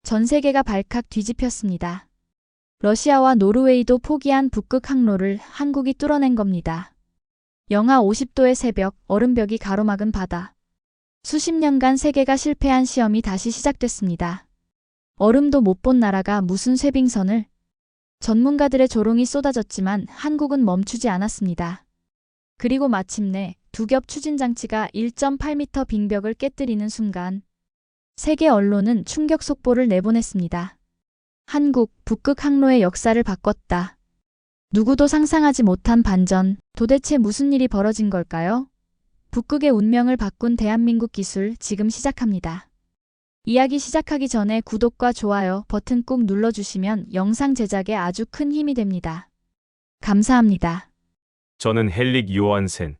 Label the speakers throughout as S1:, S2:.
S1: 전 세계가 발칵 뒤집혔습니다. 러시아와 노르웨이도 포기한 북극 항로를 한국이 뚫어낸 겁니다. 영하 50도의 새벽, 얼음벽이 가로막은 바다. 수십 년간 세계가 실패한 시험이 다시 시작됐습니다. 얼음도 못 본 나라가 무슨 쇠빙선을? 전문가들의 조롱이 쏟아졌지만 한국은 멈추지 않았습니다. 그리고 마침내 두 겹 추진장치가 1.8m 빙벽을 깨뜨리는 순간 세계 언론은 충격 속보를 내보냈습니다. 한국, 북극 항로의 역사를 바꿨다. 누구도 상상하지 못한 반전, 도대체 무슨 일이 벌어진 걸까요? 북극의 운명을 바꾼 대한민국 기술 지금 시작합니다. 이야기 시작하기 전에 구독과 좋아요 버튼 꾹 눌러주시면 영상 제작에 아주 큰 힘이 됩니다. 감사합니다.
S2: 저는 헬릭 요한센.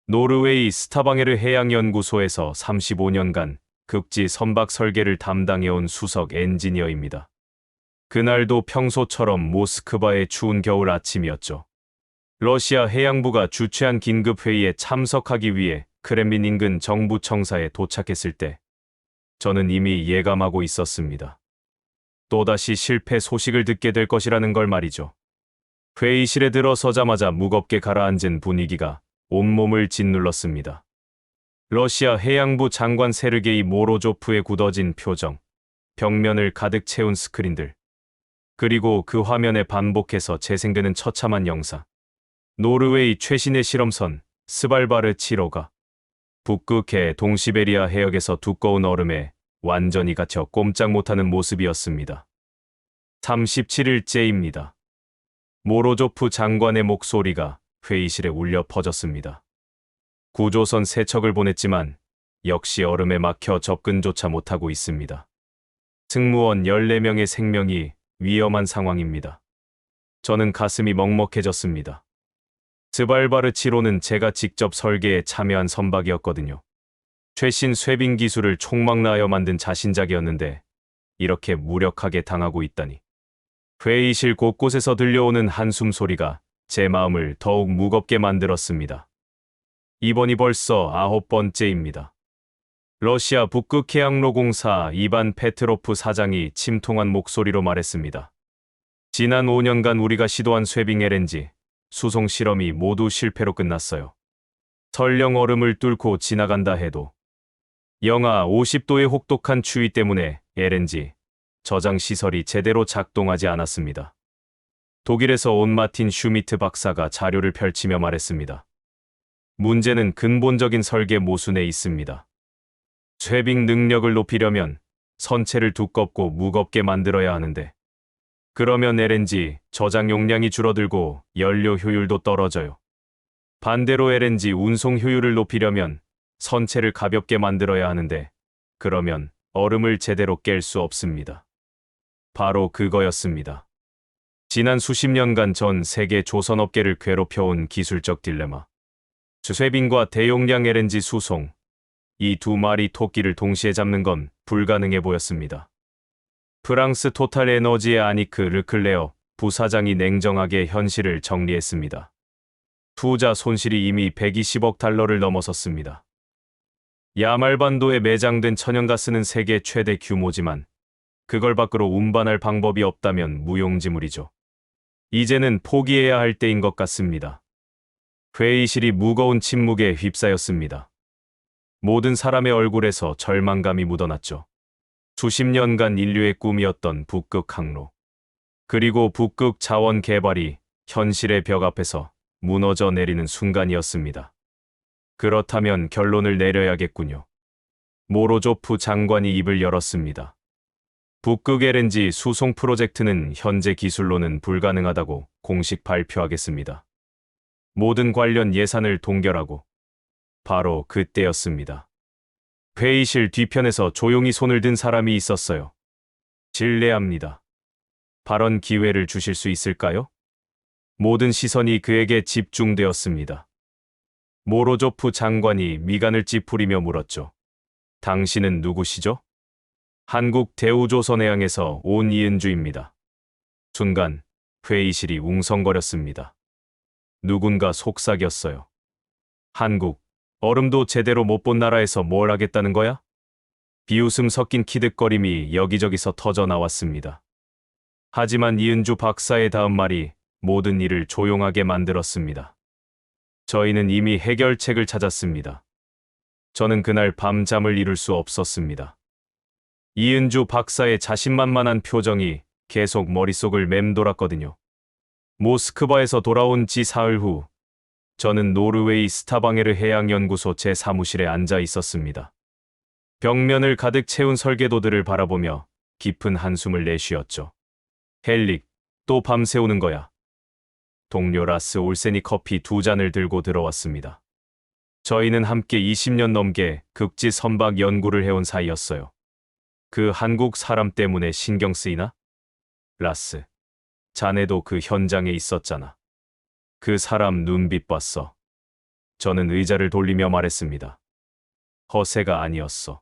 S2: 노르웨이 스타방에르 해양연구소에서 35년간 극지 선박 설계를 담당해온 수석 엔지니어입니다. 그날도 평소처럼 모스크바의 추운 겨울 아침이었죠. 러시아 해양부가 주최한 긴급회의에 참석하기 위해 크렘린 인근 정부 청사에 도착했을 때 저는 이미 예감하고 있었습니다. 또다시 실패 소식을 듣게 될 것이라는 걸 말이죠. 회의실에 들어서자마자 무겁게 가라앉은 분위기가 온몸을 짓눌렀습니다. 러시아 해양부 장관 세르게이 모로조프의 굳어진 표정, 벽면을 가득 채운 스크린들, 그리고 그 화면에 반복해서 재생되는 처참한 영상. 노르웨이 최신의 실험선 스발바르 7호가 북극해 동시베리아 해역에서 두꺼운 얼음에 완전히 갇혀 꼼짝 못하는 모습이었습니다. 37일째입니다. 모로조프 장관의 목소리가 회의실에 울려 퍼졌습니다. 구조선 3척을 보냈지만 역시 얼음에 막혀 접근조차 못하고 있습니다. 승무원 14명의 생명이 위험한 상황입니다. 저는 가슴이 먹먹해졌습니다. 스발바르 7호는 제가 직접 설계에 참여한 선박이었거든요. 최신 쇠빙 기술을 총망라하여 만든 자신작이었는데 이렇게 무력하게 당하고 있다니. 회의실 곳곳에서 들려오는 한숨 소리가 제 마음을 더욱 무겁게 만들었습니다. 이번이 벌써 9번째입니다. 러시아 북극해양로공사 이반 페트로프 사장이 침통한 목소리로 말했습니다. 지난 5년간 우리가 시도한 쇠빙 LNG, 수송 실험이 모두 실패로 끝났어요. 설령 얼음을 뚫고 지나간다 해도 영하 50도의 혹독한 추위 때문에 LNG 저장 시설이 제대로 작동하지 않았습니다. 독일에서 온 마틴 슈미트 박사가 자료를 펼치며 말했습니다. 문제는 근본적인 설계 모순에 있습니다. 쇠빙 능력을 높이려면 선체를 두껍고 무겁게 만들어야 하는데 그러면 LNG 저장 용량이 줄어들고 연료 효율도 떨어져요. 반대로 LNG 운송 효율을 높이려면 선체를 가볍게 만들어야 하는데 그러면 얼음을 제대로 깰 수 없습니다. 바로 그거였습니다. 지난 수십 년간 전 세계 조선업계를 괴롭혀온 기술적 딜레마. 쇠빙과 대용량 LNG 수송, 이 두 마리 토끼를 동시에 잡는 건 불가능해 보였습니다. 프랑스 토탈 에너지의 아니크 르클레어 부사장이 냉정하게 현실을 정리했습니다. 투자 손실이 이미 120억 달러를 넘어섰습니다. 야말반도에 매장된 천연가스는 세계 최대 규모지만 그걸 밖으로 운반할 방법이 없다면 무용지물이죠. 이제는 포기해야 할 때인 것 같습니다. 회의실이 무거운 침묵에 휩싸였습니다. 모든 사람의 얼굴에서 절망감이 묻어났죠. 수십 년간 인류의 꿈이었던 북극 항로. 그리고 북극 자원 개발이 현실의 벽 앞에서 무너져 내리는 순간이었습니다. 그렇다면 결론을 내려야겠군요. 모로조프 장관이 입을 열었습니다. 북극 LNG 수송 프로젝트는 현재 기술로는 불가능하다고 공식 발표하겠습니다. 모든 관련 예산을 동결하고 바로 그때였습니다. 회의실 뒤편에서 조용히 손을 든 사람이 있었어요. 실례합니다. 발언 기회를 주실 수 있을까요? 모든 시선이 그에게 집중되었습니다. 모로조프 장관이 미간을 찌푸리며 물었죠. 당신은 누구시죠? 한국 대우조선해양에서 온 이은주입니다. 순간 회의실이 웅성거렸습니다. 누군가 속삭였어요. 한국, 얼음도 제대로 못 본 나라에서 뭘 하겠다는 거야? 비웃음 섞인 키득거림이 여기저기서 터져 나왔습니다. 하지만 이은주 박사의 다음 말이 모든 일을 조용하게 만들었습니다. 저희는 이미 해결책을 찾았습니다. 저는 그날 밤 잠을 이룰 수 없었습니다. 이은주 박사의 자신만만한 표정이 계속 머릿속을 맴돌았거든요. 모스크바에서 돌아온 지 사흘 후, 저는 노르웨이 스타방에르 해양연구소 제 사무실에 앉아 있었습니다. 벽면을 가득 채운 설계도들을 바라보며 깊은 한숨을 내쉬었죠. 헬릭, 또 밤새우는 거야. 동료 라스 올센이 커피 2잔을 들고 들어왔습니다. 저희는 함께 20년 넘게 극지 선박 연구를 해온 사이였어요. 그 한국 사람 때문에 신경 쓰이나? 라스, 자네도 그 현장에 있었잖아. 그 사람 눈빛 봤어. 저는 의자를 돌리며 말했습니다. 허세가 아니었어.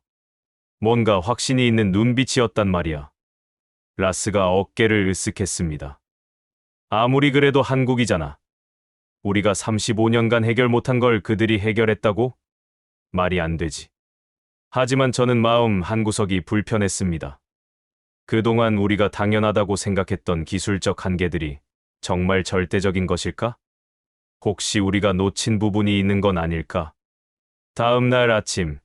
S2: 뭔가 확신이 있는 눈빛이었단 말이야. 라스가 어깨를 으쓱했습니다. 아무리 그래도 한국이잖아. 우리가 35년간 해결 못한 걸 그들이 해결했다고? 말이 안 되지. 하지만 저는 마음 한구석이 불편했습니다. 그동안 우리가 당연하다고 생각했던 기술적 한계들이 정말 절대적인 것일까? 혹시 우리가 놓친 부분이 있는 건 아닐까? 다음 날 아침,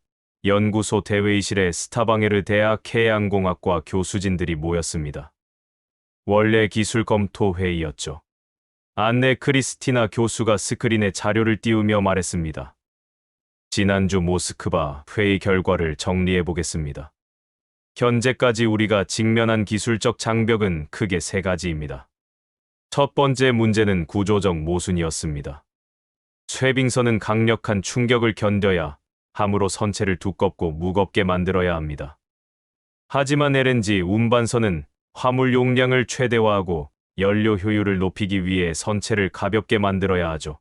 S2: 연구소 대회의실에 스타방에르 대학 해양공학과 교수진들이 모였습니다. 원래 기술 검토 회의였죠. 안네 크리스티나 교수가 스크린에 자료를 띄우며 말했습니다. 지난주 모스크바 회의 결과를 정리해 보겠습니다. 현재까지 우리가 직면한 기술적 장벽은 크게 3가지입니다. 첫 번째 문제는 구조적 모순이었습니다. 쇠빙선은 강력한 충격을 견뎌야 함으로 선체를 두껍고 무겁게 만들어야 합니다. 하지만 LNG 운반선은 화물 용량을 최대화하고 연료 효율을 높이기 위해 선체를 가볍게 만들어야 하죠.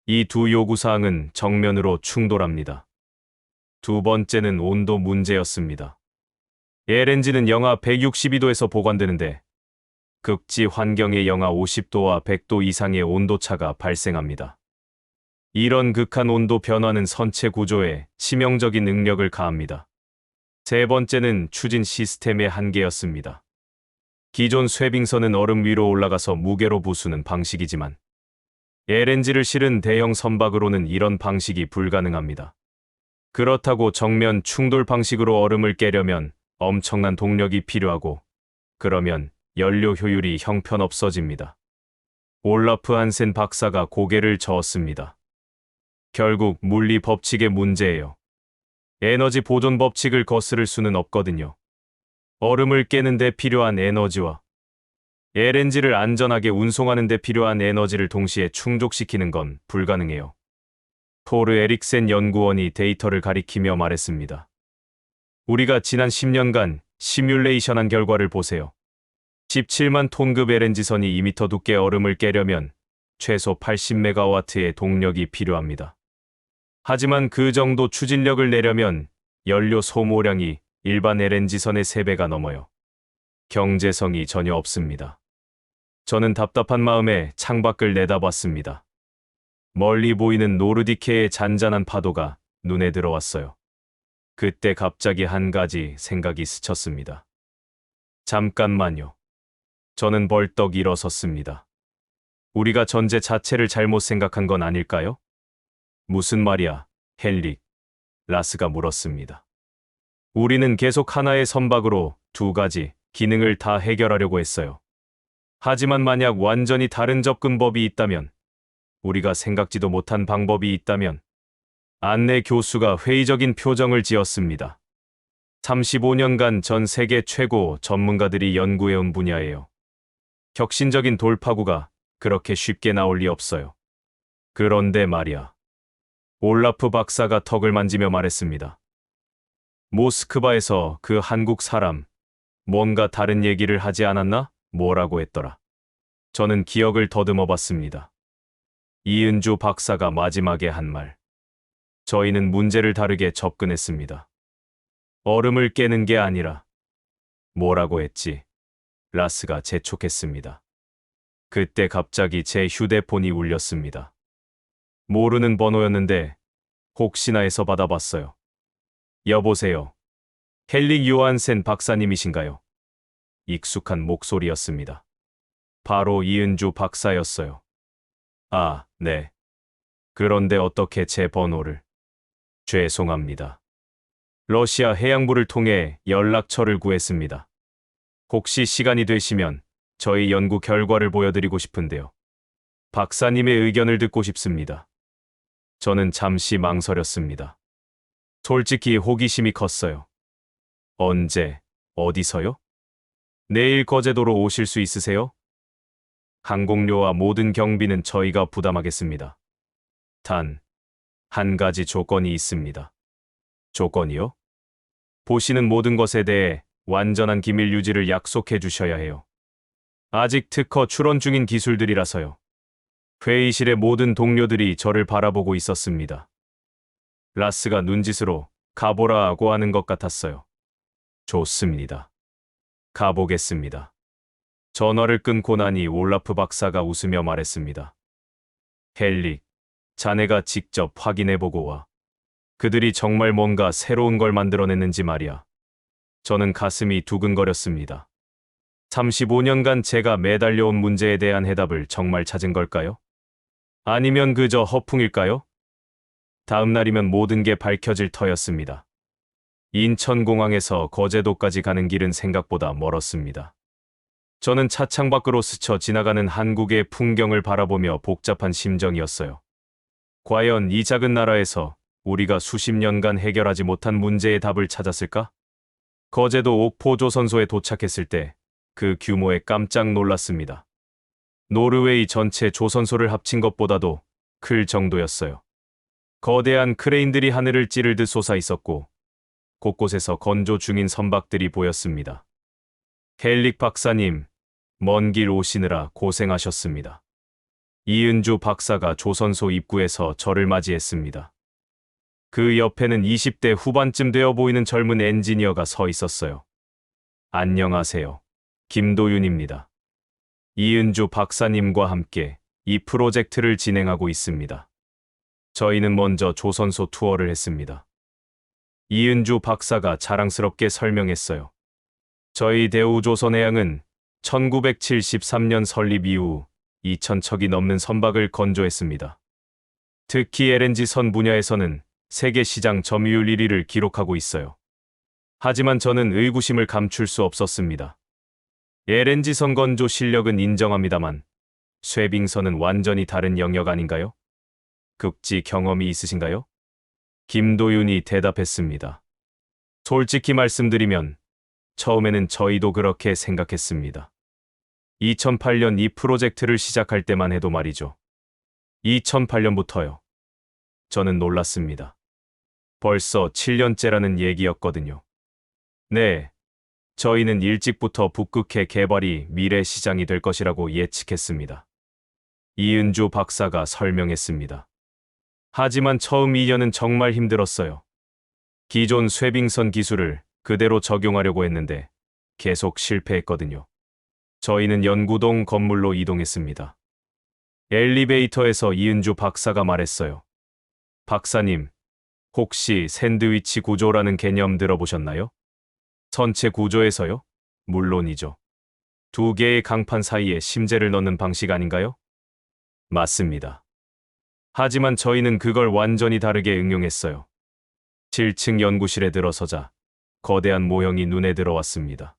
S2: 이 두 요구사항은 정면으로 충돌합니다. 두 번째는 온도 문제였습니다. LNG는 영하 162도에서 보관되는데 극지 환경의 영하 50도와 100도 이상의 온도차가 발생합니다. 이런 극한 온도 변화는 선체 구조에 치명적인 능력을 가합니다. 세 번째는 추진 시스템의 한계였습니다. 기존 쇠빙선은 얼음 위로 올라가서 무게로 부수는 방식이지만 LNG를 실은 대형 선박으로는 이런 방식이 불가능합니다. 그렇다고 정면 충돌 방식으로 얼음을 깨려면 엄청난 동력이 필요하고 그러면 연료 효율이 형편없어집니다. 올라프 한센 박사가 고개를 저었습니다. 결국 물리 법칙의 문제예요. 에너지 보존 법칙을 거스를 수는 없거든요. 얼음을 깨는 데 필요한 에너지와 LNG를 안전하게 운송하는 데 필요한 에너지를 동시에 충족시키는 건 불가능해요. 토르 에릭센 연구원이 데이터를 가리키며 말했습니다. 우리가 지난 10년간 시뮬레이션한 결과를 보세요. 17만 톤급 LNG선이 2m 두께 얼음을 깨려면 최소 80메가와트의 동력이 필요합니다. 하지만 그 정도 추진력을 내려면 연료 소모량이 일반 LNG선의 3배가 넘어요. 경제성이 전혀 없습니다. 저는 답답한 마음에 창밖을 내다봤습니다. 멀리 보이는 노르디케의 잔잔한 파도가 눈에 들어왔어요. 그때 갑자기 한 가지 생각이 스쳤습니다. 잠깐만요. 저는 벌떡 일어섰습니다. 우리가 전제 자체를 잘못 생각한 건 아닐까요? 무슨 말이야, 헬릭? 라스가 물었습니다. 우리는 계속 하나의 선박으로 2가지 기능을 다 해결하려고 했어요. 하지만 만약 완전히 다른 접근법이 있다면, 우리가 생각지도 못한 방법이 있다면, 안내 교수가 회의적인 표정을 지었습니다. 35년간 전 세계 최고 전문가들이 연구해온 분야예요. 혁신적인 돌파구가 그렇게 쉽게 나올 리 없어요. 그런데 말이야. 올라프 박사가 턱을 만지며 말했습니다. 모스크바에서 그 한국 사람, 뭔가 다른 얘기를 하지 않았나? 뭐라고 했더라. 저는 기억을 더듬어 봤습니다. 이은주 박사가 마지막에 한 말. 저희는 문제를 다르게 접근했습니다. 얼음을 깨는 게 아니라 뭐라고 했지? 라스가 재촉했습니다. 그때 갑자기 제 휴대폰이 울렸습니다. 모르는 번호였는데 혹시나 해서 받아봤어요. 여보세요. 헬릭 요한센 박사님이신가요? 익숙한 목소리였습니다. 바로 이은주 박사였어요. 아, 네. 그런데 어떻게 제 번호를? 죄송합니다. 러시아 해양부를 통해 연락처를 구했습니다. 혹시 시간이 되시면 저희 연구 결과를 보여드리고 싶은데요. 박사님의 의견을 듣고 싶습니다. 저는 잠시 망설였습니다. 솔직히 호기심이 컸어요. 언제, 어디서요? 내일 거제도로 오실 수 있으세요? 항공료와 모든 경비는 저희가 부담하겠습니다. 단, 한 가지 조건이 있습니다. 조건이요? 보시는 모든 것에 대해 완전한 기밀 유지를 약속해 주셔야 해요. 아직 특허 출원 중인 기술들이라서요. 회의실의 모든 동료들이 저를 바라보고 있었습니다. 라스가 눈짓으로 가보라고 하는 것 같았어요. 좋습니다. 가보겠습니다. 전화를 끊고 나니 올라프 박사가 웃으며 말했습니다. 헬릭, 자네가 직접 확인해보고 와. 그들이 정말 뭔가 새로운 걸 만들어냈는지 말이야. 저는 가슴이 두근거렸습니다. 35년간 제가 매달려온 문제에 대한 해답을 정말 찾은 걸까요? 아니면 그저 허풍일까요? 다음 날이면 모든 게 밝혀질 터였습니다. 인천공항에서 거제도까지 가는 길은 생각보다 멀었습니다. 저는 차창 밖으로 스쳐 지나가는 한국의 풍경을 바라보며 복잡한 심정이었어요. 과연 이 작은 나라에서 우리가 수십 년간 해결하지 못한 문제의 답을 찾았을까? 거제도 옥포조선소에 도착했을 때 그 규모에 깜짝 놀랐습니다. 노르웨이 전체 조선소를 합친 것보다도 클 정도였어요. 거대한 크레인들이 하늘을 찌르듯 솟아 있었고 곳곳에서 건조 중인 선박들이 보였습니다. 헬릭 박사님, 먼 길 오시느라 고생하셨습니다. 이은주 박사가 조선소 입구에서 저를 맞이했습니다. 그 옆에는 20대 후반쯤 되어 보이는 젊은 엔지니어가 서 있었어요. 안녕하세요. 김도윤입니다. 이은주 박사님과 함께 이 프로젝트를 진행하고 있습니다. 저희는 먼저 조선소 투어를 했습니다. 이은주 박사가 자랑스럽게 설명했어요. 저희 대우조선해양은 1973년 설립 이후 2,000척이 넘는 선박을 건조했습니다. 특히 LNG선 분야에서는 세계 시장 점유율 1위를 기록하고 있어요. 하지만 저는 의구심을 감출 수 없었습니다. LNG선 건조 실력은 인정합니다만 쇠빙선은 완전히 다른 영역 아닌가요? 극지 경험이 있으신가요? 김도윤이 대답했습니다. 솔직히 말씀드리면 처음에는 저희도 그렇게 생각했습니다. 2008년 이 프로젝트를 시작할 때만 해도 말이죠. 2008년부터요. 저는 놀랐습니다. 벌써 7년째라는 얘기였거든요. 네, 저희는 일찍부터 북극해 개발이 미래 시장이 될 것이라고 예측했습니다. 이은주 박사가 설명했습니다. 하지만 처음 2년은 정말 힘들었어요. 기존 쇠빙선 기술을 그대로 적용하려고 했는데 계속 실패했거든요. 저희는 연구동 건물로 이동했습니다. 엘리베이터에서 이은주 박사가 말했어요. 박사님, 혹시 샌드위치 구조라는 개념 들어보셨나요? 선체 구조에서요? 물론이죠. 두 개의 강판 사이에 심재를 넣는 방식 아닌가요? 맞습니다. 하지만 저희는 그걸 완전히 다르게 응용했어요. 7층 연구실에 들어서자 거대한 모형이 눈에 들어왔습니다.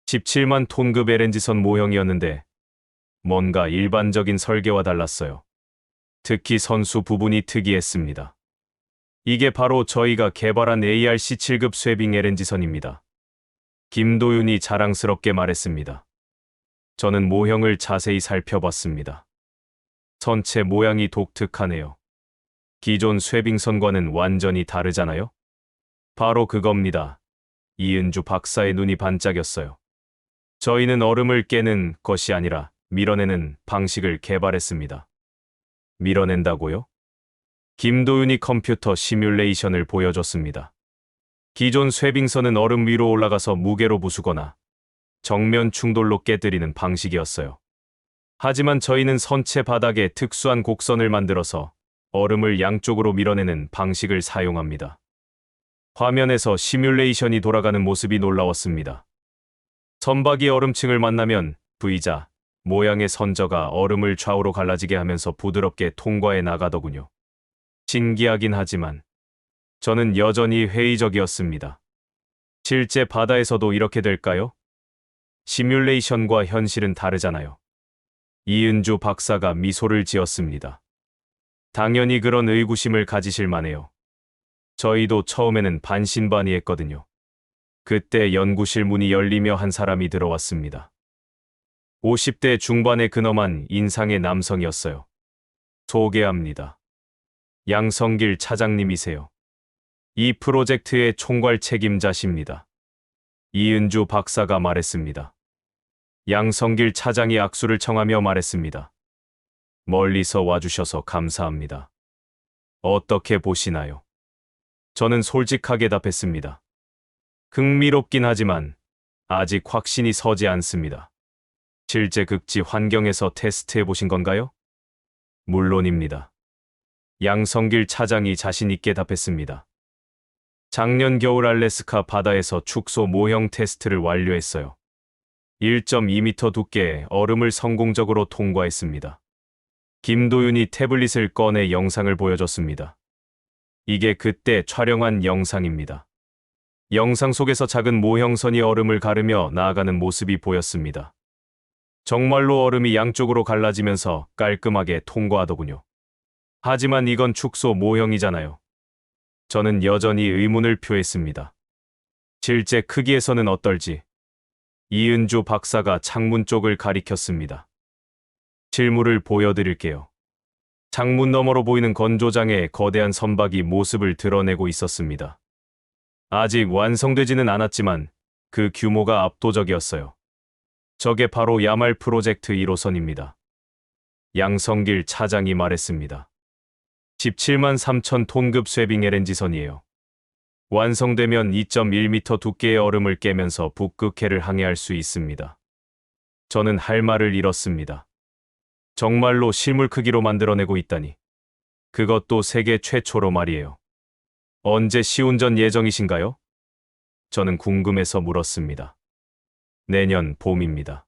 S2: 17만 톤급 LNG선 모형이었는데 뭔가 일반적인 설계와 달랐어요. 특히 선수 부분이 특이했습니다. 이게 바로 저희가 개발한 ARC 7급 쇠빙 LNG선입니다. 김도윤이 자랑스럽게 말했습니다. 저는 모형을 자세히 살펴봤습니다. 선체 모양이 독특하네요. 기존 쇠빙선과는 완전히 다르잖아요? 바로 그겁니다. 이은주 박사의 눈이 반짝였어요. 저희는 얼음을 깨는 것이 아니라 밀어내는 방식을 개발했습니다. 밀어낸다고요? 김도윤이 컴퓨터 시뮬레이션을 보여줬습니다. 기존 쇠빙선은 얼음 위로 올라가서 무게로 부수거나 정면 충돌로 깨뜨리는 방식이었어요. 하지만 저희는 선체 바닥에 특수한 곡선을 만들어서 얼음을 양쪽으로 밀어내는 방식을 사용합니다. 화면에서 시뮬레이션이 돌아가는 모습이 놀라웠습니다. 선박이 얼음층을 만나면 V자 모양의 선저가 얼음을 좌우로 갈라지게 하면서 부드럽게 통과해 나가더군요. 신기하긴 하지만 저는 여전히 회의적이었습니다. 실제 바다에서도 이렇게 될까요? 시뮬레이션과 현실은 다르잖아요. 이은주 박사가 미소를 지었습니다. 당연히 그런 의구심을 가지실 만해요. 저희도 처음에는 반신반의했거든요. 그때 연구실 문이 열리며 한 사람이 들어왔습니다. 50대 중반의 근엄한 인상의 남성이었어요. 소개합니다. 양성길 차장님이세요. 이 프로젝트의 총괄 책임자십니다. 이은주 박사가 말했습니다. 양성길 차장이 악수를 청하며 말했습니다. 멀리서 와주셔서 감사합니다. 어떻게 보시나요? 저는 솔직하게 답했습니다. 흥미롭긴 하지만 아직 확신이 서지 않습니다. 실제 극지 환경에서 테스트해 보신 건가요? 물론입니다. 양성길 차장이 자신 있게 답했습니다. 작년 겨울 알래스카 바다에서 축소 모형 테스트를 완료했어요. 1.2m 두께의 얼음을 성공적으로 통과했습니다. 김도윤이 태블릿을 꺼내 영상을 보여줬습니다. 이게 그때 촬영한 영상입니다. 영상 속에서 작은 모형선이 얼음을 가르며 나아가는 모습이 보였습니다. 정말로 얼음이 양쪽으로 갈라지면서 깔끔하게 통과하더군요. 하지만 이건 축소 모형이잖아요. 저는 여전히 의문을 표했습니다. 실제 크기에서는 어떨지. 이은주 박사가 창문 쪽을 가리켰습니다. 실물을 보여드릴게요. 창문 너머로 보이는 건조장에 거대한 선박이 모습을 드러내고 있었습니다. 아직 완성되지는 않았지만 그 규모가 압도적이었어요. 저게 바로 야말 프로젝트 1호선입니다. 양성길 차장이 말했습니다. 17만 3천 톤급 쇄빙 LNG선이에요. 완성되면 2.1m 두께의 얼음을 깨면서 북극해를 항해할 수 있습니다. 저는 할 말을 잃었습니다. 정말로 실물 크기로 만들어내고 있다니. 그것도 세계 최초로 말이에요. 언제 시운전 예정이신가요? 저는 궁금해서 물었습니다. 내년 봄입니다.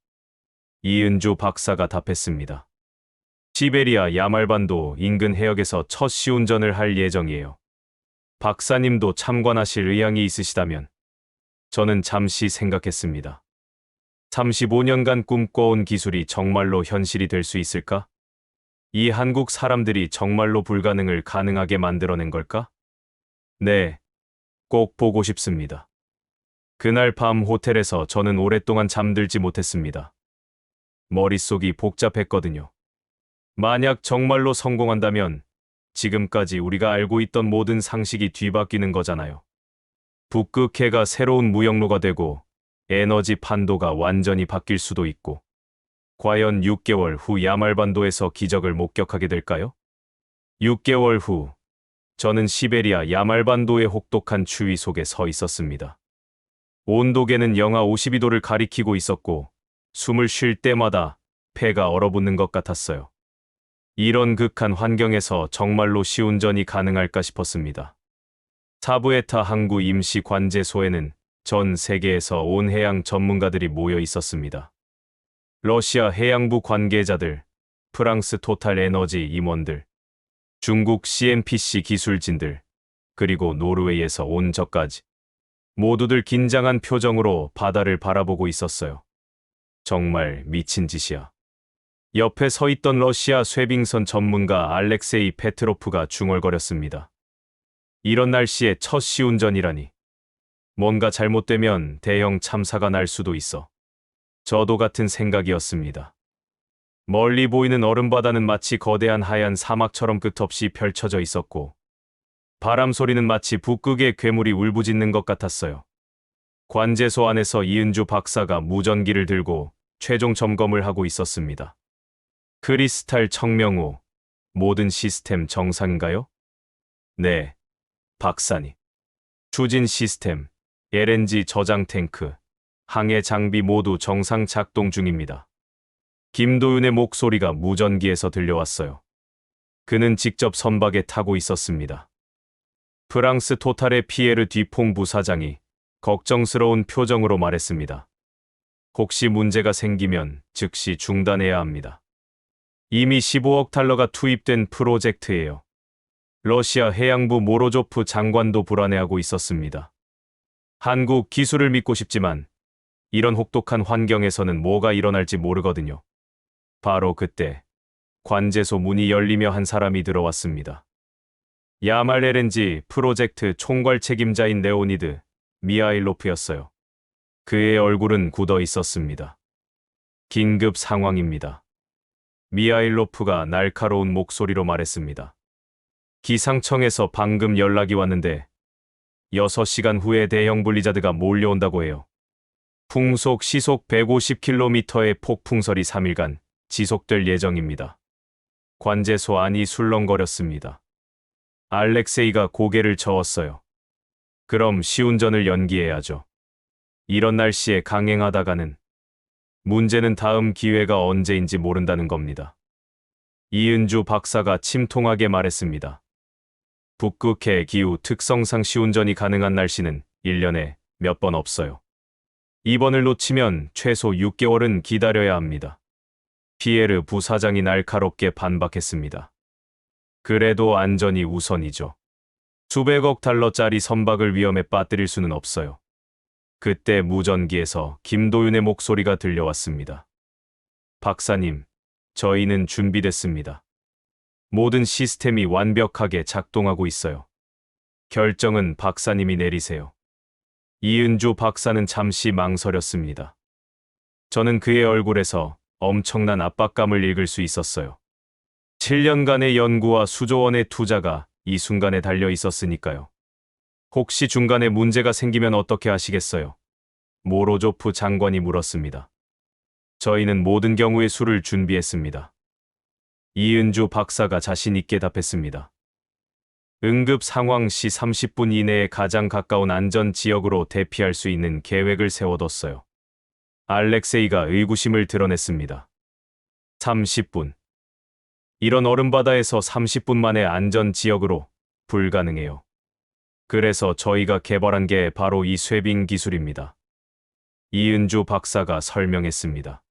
S2: 이은주 박사가 답했습니다. 시베리아 야말반도 인근 해역에서 첫 시운전을 할 예정이에요. 박사님도 참관하실 의향이 있으시다면. 저는 잠시 생각했습니다. 35년간 꿈꿔온 기술이 정말로 현실이 될 수 있을까? 이 한국 사람들이 정말로 불가능을 가능하게 만들어낸 걸까? 네, 꼭 보고 싶습니다. 그날 밤 호텔에서 저는 오랫동안 잠들지 못했습니다. 머릿속이 복잡했거든요. 만약 정말로 성공한다면 지금까지 우리가 알고 있던 모든 상식이 뒤바뀌는 거잖아요. 북극해가 새로운 무역로가 되고 에너지 판도가 완전히 바뀔 수도 있고, 과연 6개월 후 야말반도에서 기적을 목격하게 될까요? 6개월 후, 저는 시베리아 야말반도의 혹독한 추위 속에 서 있었습니다. 온도계는 영하 52도를 가리키고 있었고, 숨을 쉴 때마다 폐가 얼어붙는 것 같았어요. 이런 극한 환경에서 정말로 시운전이 가능할까 싶었습니다. 사부에타 항구 임시 관제소에는 전 세계에서 온 해양 전문가들이 모여 있었습니다. 러시아 해양부 관계자들, 프랑스 토탈 에너지 임원들, 중국 CNPC 기술진들, 그리고 노르웨이에서 온 저까지. 모두들 긴장한 표정으로 바다를 바라보고 있었어요. 정말 미친 짓이야. 옆에 서 있던 러시아 쇄빙선 전문가 알렉세이 페트로프가 중얼거렸습니다. 이런 날씨에 첫 시운전이라니. 뭔가 잘못되면 대형 참사가 날 수도 있어. 저도 같은 생각이었습니다. 멀리 보이는 얼음바다는 마치 거대한 하얀 사막처럼 끝없이 펼쳐져 있었고, 바람 소리는 마치 북극의 괴물이 울부짖는 것 같았어요. 관제소 안에서 이은주 박사가 무전기를 들고 최종 점검을 하고 있었습니다. 크리스탈 청명호, 모든 시스템 정상인가요? 네, 박사님. 추진 시스템, LNG 저장 탱크, 항해 장비 모두 정상 작동 중입니다. 김도윤의 목소리가 무전기에서 들려왔어요. 그는 직접 선박에 타고 있었습니다. 프랑스 토탈의 피에르 뒤퐁 부사장이 걱정스러운 표정으로 말했습니다. 혹시 문제가 생기면 즉시 중단해야 합니다. 이미 15억 달러가 투입된 프로젝트예요. 러시아 해양부 모로조프 장관도 불안해하고 있었습니다. 한국 기술을 믿고 싶지만 이런 혹독한 환경에서는 뭐가 일어날지 모르거든요. 바로 그때 관제소 문이 열리며 한 사람이 들어왔습니다. 야말 LNG 프로젝트 총괄 책임자인 레오니드 미하일로프였어요. 그의 얼굴은 굳어 있었습니다. 긴급 상황입니다. 미하일로프가 날카로운 목소리로 말했습니다. 기상청에서 방금 연락이 왔는데 6시간 후에 대형 블리자드가 몰려온다고 해요. 풍속 시속 150km의 폭풍설이 3일간 지속될 예정입니다. 관제소 안이 술렁거렸습니다. 알렉세이가 고개를 저었어요. 그럼 시운전을 연기해야죠. 이런 날씨에 강행하다가는 문제는 다음 기회가 언제인지 모른다는 겁니다. 이은주 박사가 침통하게 말했습니다. 북극해 기후 특성상 시운전이 가능한 날씨는 1년에 몇 번 없어요. 이번을 놓치면 최소 6개월은 기다려야 합니다. 피에르 부사장이 날카롭게 반박했습니다. 그래도 안전이 우선이죠. 수백억 달러짜리 선박을 위험에 빠뜨릴 수는 없어요. 그때 무전기에서 김도윤의 목소리가 들려왔습니다. 박사님, 저희는 준비됐습니다. 모든 시스템이 완벽하게 작동하고 있어요. 결정은 박사님이 내리세요. 이은주 박사는 잠시 망설였습니다. 저는 그의 얼굴에서 엄청난 압박감을 읽을 수 있었어요. 7년간의 연구와 수조 원의 투자가 이 순간에 달려 있었으니까요. 혹시 중간에 문제가 생기면 어떻게 하시겠어요? 모로조프 장관이 물었습니다. 저희는 모든 경우의 수를 준비했습니다. 이은주 박사가 자신 있게 답했습니다. 응급 상황 시 30분 이내에 가장 가까운 안전 지역으로 대피할 수 있는 계획을 세워뒀어요. 알렉세이가 의구심을 드러냈습니다. 30분. 이런 얼음바다에서 30분 만에 안전 지역으로 불가능해요. 그래서 저희가 개발한 게 바로 이 쇠빙 기술입니다. 이은주 박사가 설명했습니다.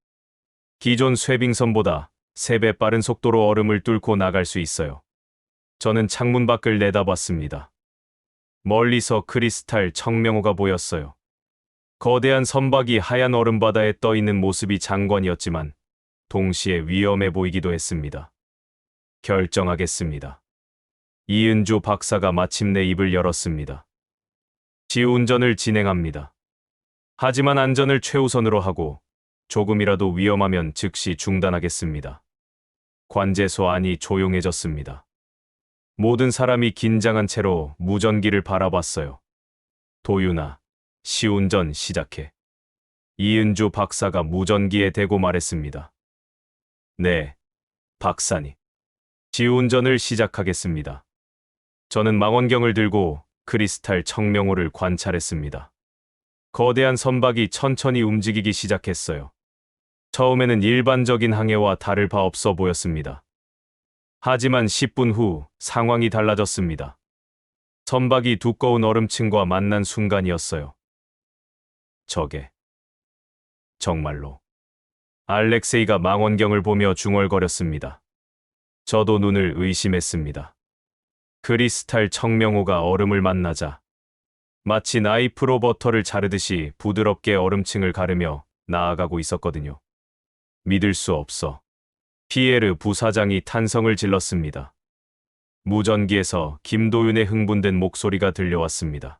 S2: 기존 쇠빙선보다 3배 빠른 속도로 얼음을 뚫고 나갈 수 있어요. 저는 창문 밖을 내다봤습니다. 멀리서 크리스탈 청명호가 보였어요. 거대한 선박이 하얀 얼음바다에 떠 있는 모습이 장관이었지만 동시에 위험해 보이기도 했습니다. 결정하겠습니다. 이은주 박사가 마침내 입을 열었습니다. 시운전을 진행합니다. 하지만 안전을 최우선으로 하고 조금이라도 위험하면 즉시 중단하겠습니다. 관제소 안이 조용해졌습니다. 모든 사람이 긴장한 채로 무전기를 바라봤어요. 도윤아, 시운전 시작해. 이은주 박사가 무전기에 대고 말했습니다. 네, 박사님. 시운전을 시작하겠습니다. 저는 망원경을 들고 크리스탈 청명호를 관찰했습니다. 거대한 선박이 천천히 움직이기 시작했어요. 처음에는 일반적인 항해와 다를 바 없어 보였습니다. 하지만 10분 후 상황이 달라졌습니다. 선박이 두꺼운 얼음층과 만난 순간이었어요. 저게 정말로. 알렉세이가 망원경을 보며 중얼거렸습니다. 저도 눈을 의심했습니다. 크리스탈 청명호가 얼음을 만나자 마치 나이프로 버터를 자르듯이 부드럽게 얼음층을 가르며 나아가고 있었거든요. 믿을 수 없어. 피에르 부사장이 탄성을 질렀습니다. 무전기에서 김도윤의 흥분된 목소리가 들려왔습니다.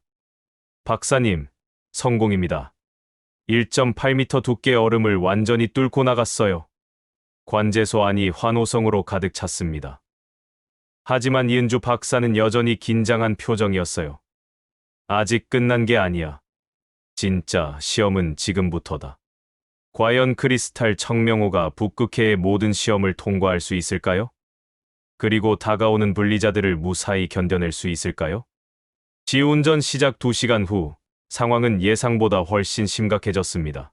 S2: 박사님, 성공입니다. 1.8m 두께의 얼음을 완전히 뚫고 나갔어요. 관제소 안이 환호성으로 가득 찼습니다. 하지만 이은주 박사는 여전히 긴장한 표정이었어요. 아직 끝난 게 아니야. 진짜 시험은 지금부터다. 과연 크리스탈 청명호가 북극해의 모든 시험을 통과할 수 있을까요? 그리고 다가오는 블리자드를 무사히 견뎌낼 수 있을까요? 시운전 시작 2시간 후 상황은 예상보다 훨씬 심각해졌습니다.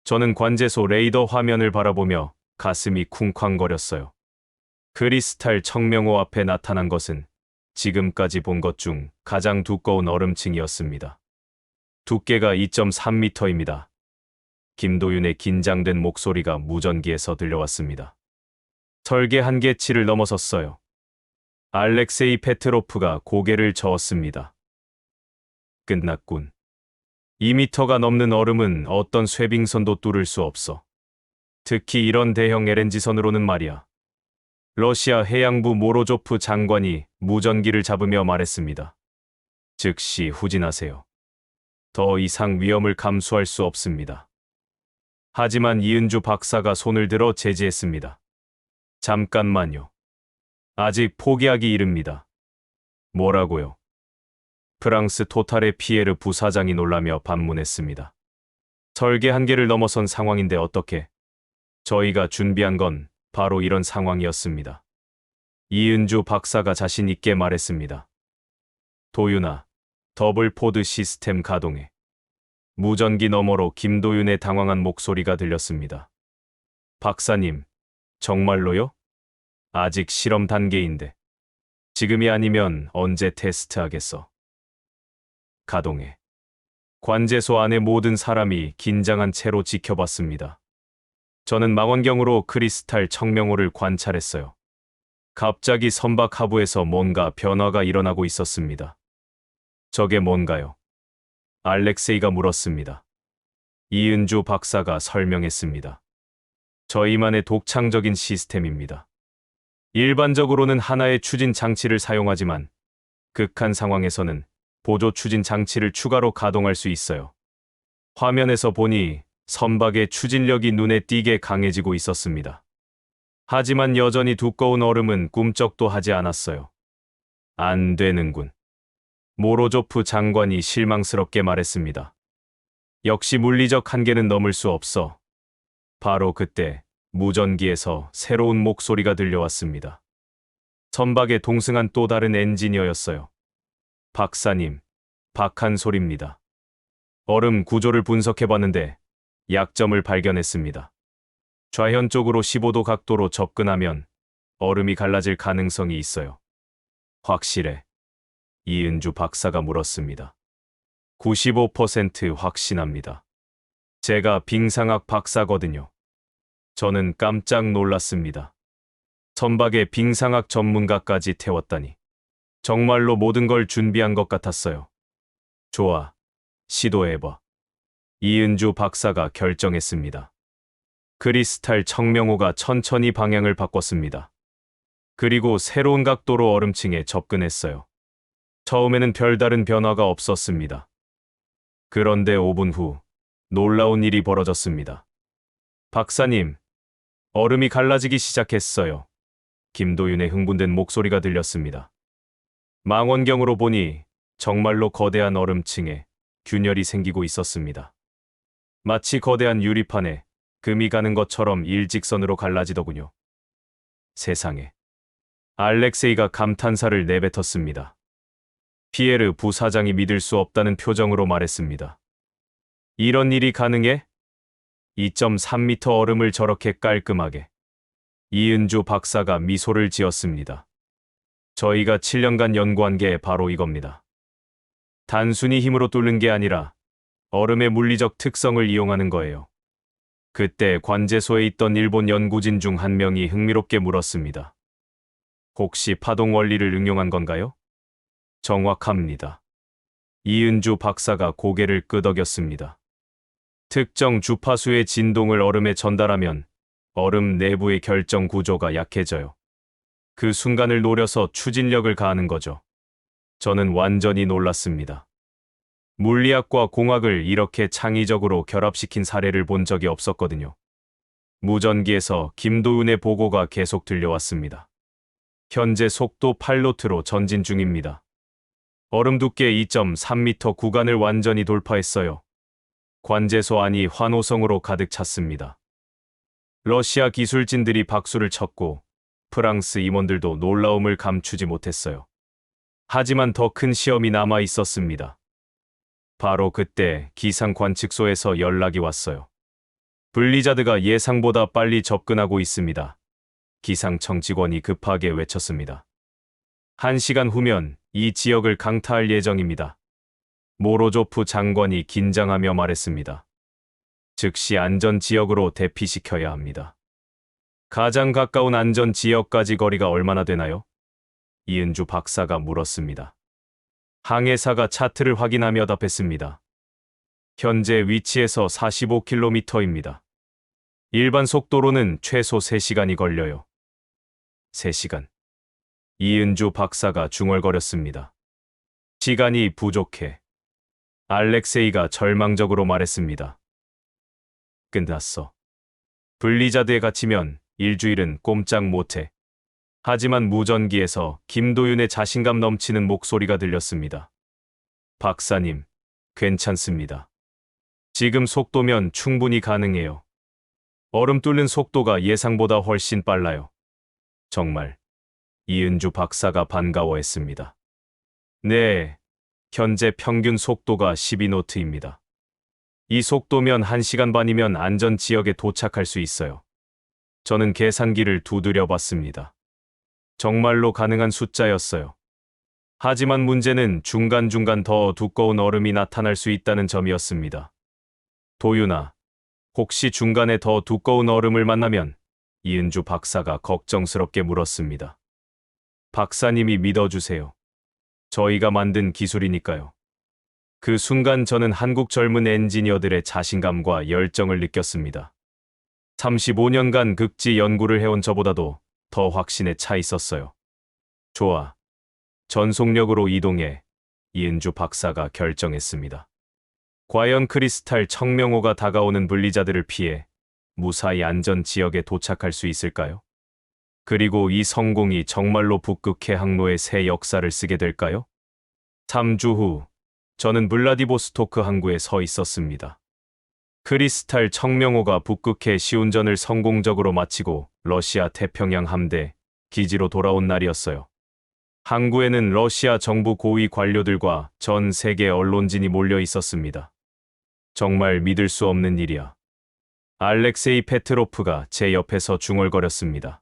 S2: 저는 관제소 레이더 화면을 바라보며 가슴이 쿵쾅거렸어요. 크리스탈 청명호 앞에 나타난 것은 지금까지 본 것 중 가장 두꺼운 얼음층이었습니다. 두께가 2.3m입니다. 김도윤의 긴장된 목소리가 무전기에서 들려왔습니다. 설계 한계치를 넘어섰어요. 알렉세이 페트로프가 고개를 저었습니다. 끝났군. 2m가 넘는 얼음은 어떤 쇠빙선도 뚫을 수 없어. 특히 이런 대형 LNG선으로는 말이야. 러시아 해양부 모로조프 장관이 무전기를 잡으며 말했습니다. 즉시 후진하세요. 더 이상 위험을 감수할 수 없습니다. 하지만 이은주 박사가 손을 들어 제지했습니다. 잠깐만요. 아직 포기하기 이릅니다. 뭐라고요? 프랑스 토탈의 피에르 부사장이 놀라며 반문했습니다. 설계 한계를 넘어선 상황인데 어떻게? 저희가 준비한 건 바로 이런 상황이었습니다. 이은주 박사가 자신 있게 말했습니다. 도윤아, 더블 포드 시스템 가동해. 무전기 너머로 김도윤의 당황한 목소리가 들렸습니다. 박사님, 정말로요? 아직 실험 단계인데. 지금이 아니면 언제 테스트하겠어? 가동해. 관제소 안의 모든 사람이 긴장한 채로 지켜봤습니다. 저는 망원경으로 크리스탈 청명호를 관찰했어요. 갑자기 선박 하부에서 뭔가 변화가 일어나고 있었습니다. 저게 뭔가요? 알렉세이가 물었습니다. 이은주 박사가 설명했습니다. 저희만의 독창적인 시스템입니다. 일반적으로는 하나의 추진 장치를 사용하지만 극한 상황에서는 보조 추진 장치를 추가로 가동할 수 있어요. 화면에서 보니 선박의 추진력이 눈에 띄게 강해지고 있었습니다. 하지만 여전히 두꺼운 얼음은 꿈쩍도 하지 않았어요. 안 되는군. 모로조프 장관이 실망스럽게 말했습니다. 역시 물리적 한계는 넘을 수 없어. 바로 그때 무전기에서 새로운 목소리가 들려왔습니다. 선박에 동승한 또 다른 엔지니어였어요. 박사님, 박한 소리입니다. 얼음 구조를 분석해봤는데 약점을 발견했습니다. 좌현 쪽으로 15도 각도로 접근하면 얼음이 갈라질 가능성이 있어요. 확실해? 이은주 박사가 물었습니다. 95% 확신합니다. 제가 빙상학 박사거든요. 저는 깜짝 놀랐습니다. 선박에 빙상학 전문가까지 태웠다니. 정말로 모든 걸 준비한 것 같았어요. 좋아, 시도해봐. 이은주 박사가 결정했습니다. 크리스탈 청명호가 천천히 방향을 바꿨습니다. 그리고 새로운 각도로 얼음층에 접근했어요. 처음에는 별다른 변화가 없었습니다. 그런데 5분 후 놀라운 일이 벌어졌습니다. 박사님, 얼음이 갈라지기 시작했어요. 김도윤의 흥분된 목소리가 들렸습니다. 망원경으로 보니 정말로 거대한 얼음층에 균열이 생기고 있었습니다. 마치 거대한 유리판에 금이 가는 것처럼 일직선으로 갈라지더군요. 세상에. 알렉세이가 감탄사를 내뱉었습니다. 피에르 부사장이 믿을 수 없다는 표정으로 말했습니다. 이런 일이 가능해? 2.3m 얼음을 저렇게 깔끔하게. 이은주 박사가 미소를 지었습니다. 저희가 7년간 연구한 게 바로 이겁니다. 단순히 힘으로 뚫는 게 아니라 얼음의 물리적 특성을 이용하는 거예요. 그때 관제소에 있던 일본 연구진 중 한 명이 흥미롭게 물었습니다. 혹시 파동 원리를 응용한 건가요? 정확합니다. 이은주 박사가 고개를 끄덕였습니다. 특정 주파수의 진동을 얼음에 전달하면 얼음 내부의 결정 구조가 약해져요. 그 순간을 노려서 추진력을 가하는 거죠. 저는 완전히 놀랐습니다. 물리학과 공학을 이렇게 창의적으로 결합시킨 사례를 본 적이 없었거든요. 무전기에서 김도윤의 보고가 계속 들려왔습니다. 현재 속도 8노트로 전진 중입니다. 얼음 두께 2.3m 구간을 완전히 돌파했어요. 관제소 안이 환호성으로 가득 찼습니다. 러시아 기술진들이 박수를 쳤고 프랑스 임원들도 놀라움을 감추지 못했어요. 하지만 더 큰 시험이 남아 있었습니다. 바로 그때 기상 관측소에서 연락이 왔어요. 블리자드가 예상보다 빨리 접근하고 있습니다. 기상청 직원이 급하게 외쳤습니다. 1시간 후면 이 지역을 강타할 예정입니다. 모로조프 장관이 긴장하며 말했습니다. 즉시 안전 지역으로 대피시켜야 합니다. 가장 가까운 안전 지역까지 거리가 얼마나 되나요? 이은주 박사가 물었습니다. 항해사가 차트를 확인하며 답했습니다. 현재 위치에서 45km입니다. 일반 속도로는 최소 3시간이 걸려요. 3시간. 이은주 박사가 중얼거렸습니다. 시간이 부족해. 알렉세이가 절망적으로 말했습니다. 끝났어. 블리자드에 갇히면 일주일은 꼼짝 못해. 하지만 무전기에서 김도윤의 자신감 넘치는 목소리가 들렸습니다. 박사님, 괜찮습니다. 지금 속도면 충분히 가능해요. 얼음 뚫는 속도가 예상보다 훨씬 빨라요. 정말. 이은주 박사가 반가워했습니다. 네, 현재 평균 속도가 12노트입니다. 이 속도면 1시간 반이면 안전 지역에 도착할 수 있어요. 저는 계산기를 두드려 봤습니다. 정말로 가능한 숫자였어요. 하지만 문제는 중간중간 더 두꺼운 얼음이 나타날 수 있다는 점이었습니다. 도윤아, 혹시 중간에 더 두꺼운 얼음을 만나면? 이은주 박사가 걱정스럽게 물었습니다. 박사님이 믿어주세요. 저희가 만든 기술이니까요. 그 순간 저는 한국 젊은 엔지니어들의 자신감과 열정을 느꼈습니다. 35년간 극지 연구를 해온 저보다도 더 확신에 차 있었어요. 좋아. 전속력으로 이동해. 이은주 박사가 결정했습니다. 과연 크리스탈 청명호가 다가오는 블리자드를 피해 무사히 안전 지역에 도착할 수 있을까요? 그리고 이 성공이 정말로 북극해 항로의 새 역사를 쓰게 될까요? 3주 후, 저는 블라디보스토크 항구에 서 있었습니다. 크리스탈 청명호가 북극해 시운전을 성공적으로 마치고 러시아 태평양 함대 기지로 돌아온 날이었어요. 항구에는 러시아 정부 고위 관료들과 전 세계 언론진이 몰려 있었습니다. 정말 믿을 수 없는 일이야. 알렉세이 페트로프가 제 옆에서 중얼거렸습니다.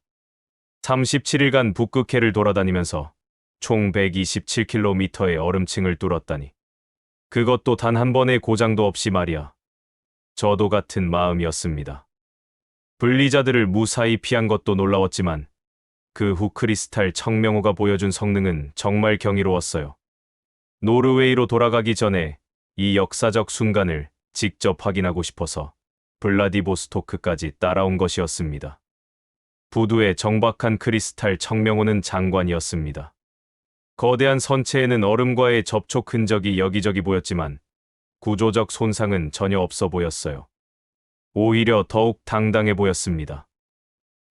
S2: 37일간 북극해를 돌아다니면서 총 127km의 얼음층을 뚫었다니. 그것도 단 한 번의 고장도 없이 말이야. 저도 같은 마음이었습니다. 블리자드를 무사히 피한 것도 놀라웠지만 그 후 크리스탈 청명호가 보여준 성능은 정말 경이로웠어요. 노르웨이로 돌아가기 전에 이 역사적 순간을 직접 확인하고 싶어서 블라디보스토크까지 따라온 것이었습니다. 부두에 정박한 크리스탈 청명호는 장관이었습니다. 거대한 선체에는 얼음과의 접촉 흔적이 여기저기 보였지만 구조적 손상은 전혀 없어 보였어요. 오히려 더욱 당당해 보였습니다.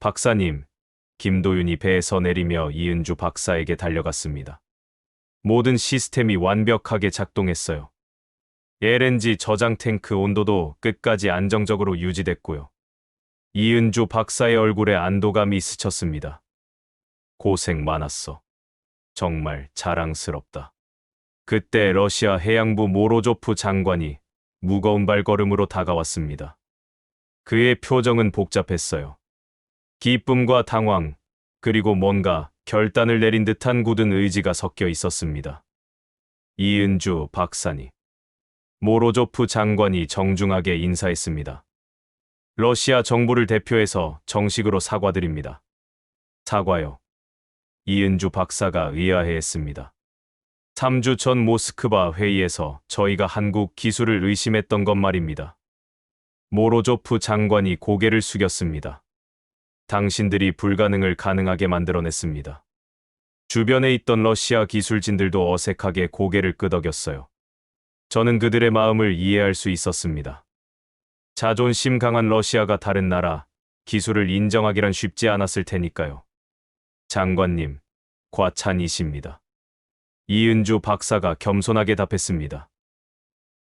S2: 박사님, 김도윤이 배에서 내리며 이은주 박사에게 달려갔습니다. 모든 시스템이 완벽하게 작동했어요. LNG 저장 탱크 온도도 끝까지 안정적으로 유지됐고요. 이은주 박사의 얼굴에 안도감이 스쳤습니다. 고생 많았어. 정말 자랑스럽다. 그때 러시아 해양부 모로조프 장관이 무거운 발걸음으로 다가왔습니다. 그의 표정은 복잡했어요. 기쁨과 당황, 그리고 뭔가 결단을 내린 듯한 굳은 의지가 섞여 있었습니다. 이은주 박사님. 모로조프 장관이 정중하게 인사했습니다. 러시아 정부를 대표해서 정식으로 사과드립니다. 사과요. 이은주 박사가 의아해했습니다. 3주 전 모스크바 회의에서 저희가 한국 기술을 의심했던 것 말입니다. 모로조프 장관이 고개를 숙였습니다. 당신들이 불가능을 가능하게 만들어냈습니다. 주변에 있던 러시아 기술진들도 어색하게 고개를 끄덕였어요. 저는 그들의 마음을 이해할 수 있었습니다. 자존심 강한 러시아가 다른 나라, 기술을 인정하기란 쉽지 않았을 테니까요. 장관님, 과찬이십니다. 이은주 박사가 겸손하게 답했습니다.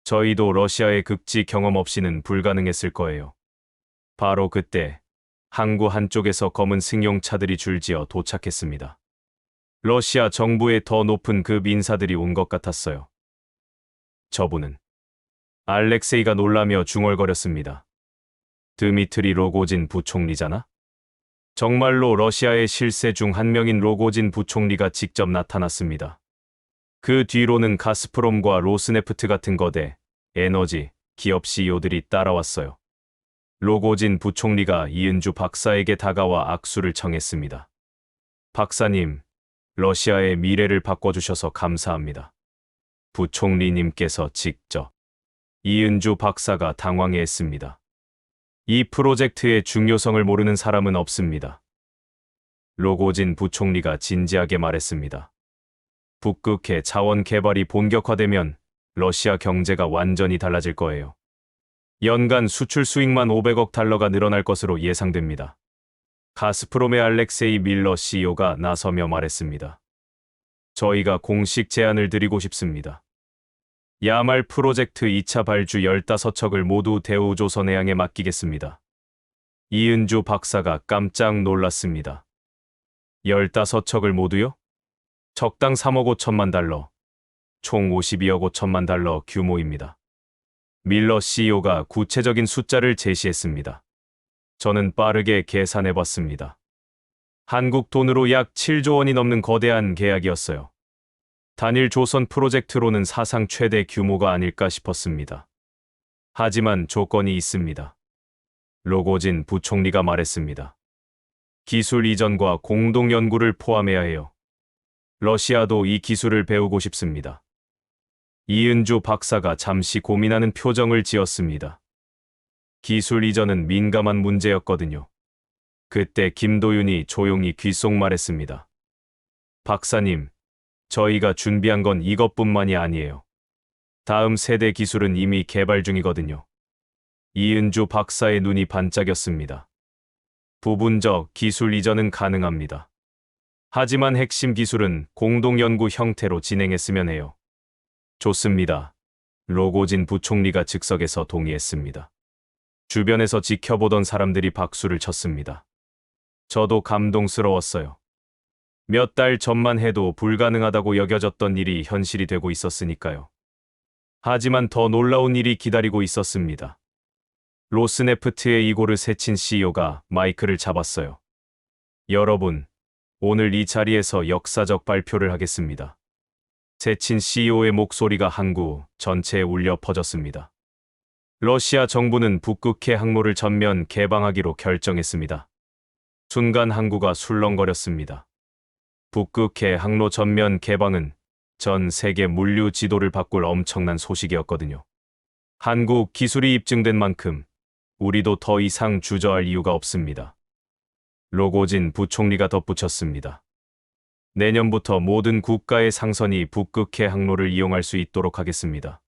S2: 저희도 러시아의 극지 경험 없이는 불가능했을 거예요. 바로 그때 항구 한쪽에서 검은 승용차들이 줄지어 도착했습니다. 러시아 정부의 더 높은 급 인사들이 온 것 같았어요. 저분은 알렉세이가 놀라며 중얼거렸습니다. 드미트리 로고진 부총리잖아? 정말로 러시아의 실세 중 한 명인 로고진 부총리가 직접 나타났습니다. 그 뒤로는 가스프롬과 로스네프트 같은 거대 에너지 기업 CEO들이 따라왔어요. 로고진 부총리가 이은주 박사에게 다가와 악수를 청했습니다. 박사님, 러시아의 미래를 바꿔주셔서 감사합니다. 부총리님께서 직접. 이은주 박사가 당황해했습니다. 이 프로젝트의 중요성을 모르는 사람은 없습니다. 로고진 부총리가 진지하게 말했습니다. 북극해 자원 개발이 본격화되면 러시아 경제가 완전히 달라질 거예요. 연간 수출 수익만 500억 달러가 늘어날 것으로 예상됩니다. 가스프롬의 알렉세이 밀러 CEO가 나서며 말했습니다. 저희가 공식 제안을 드리고 싶습니다. 야말 프로젝트 2차 발주 15척을 모두 대우조선해양에 맡기겠습니다. 이은주 박사가 깜짝 놀랐습니다. 15척을 모두요? 척당 3억 5천만 달러, 총 52억 5천만 달러 규모입니다. 밀러 CEO가 구체적인 숫자를 제시했습니다. 저는 빠르게 계산해봤습니다. 한국 돈으로 약 7조 원이 넘는 거대한 계약이었어요. 단일 조선 프로젝트로는 사상 최대 규모가 아닐까 싶었습니다. 하지만 조건이 있습니다. 로고진 부총리가 말했습니다. 기술 이전과 공동 연구를 포함해야 해요. 러시아도 이 기술을 배우고 싶습니다. 이은주 박사가 잠시 고민하는 표정을 지었습니다. 기술 이전은 민감한 문제였거든요. 그때 김도윤이 조용히 귓속말했습니다. 박사님, 저희가 준비한 건 이것뿐만이 아니에요. 다음 세대 기술은 이미 개발 중이거든요. 이은주 박사의 눈이 반짝였습니다. 부분적 기술 이전은 가능합니다. 하지만 핵심 기술은 공동연구 형태로 진행했으면 해요. 좋습니다. 로고진 부총리가 즉석에서 동의했습니다. 주변에서 지켜보던 사람들이 박수를 쳤습니다. 저도 감동스러웠어요. 몇 달 전만 해도 불가능하다고 여겨졌던 일이 현실이 되고 있었으니까요. 하지만 더 놀라운 일이 기다리고 있었습니다. 로스네프트의 이고르 세친 CEO가 마이크를 잡았어요. 여러분, 오늘 이 자리에서 역사적 발표를 하겠습니다. 세친 CEO의 목소리가 항구 전체에 울려 퍼졌습니다. 러시아 정부는 북극해 항로를 전면 개방하기로 결정했습니다. 순간 항구가 술렁거렸습니다. 북극해 항로 전면 개방은 전 세계 물류 지도를 바꿀 엄청난 소식이었거든요. 한국 기술이 입증된 만큼 우리도 더 이상 주저할 이유가 없습니다. 로고진 부총리가 덧붙였습니다. 내년부터 모든 국가의 상선이 북극해 항로를 이용할 수 있도록 하겠습니다.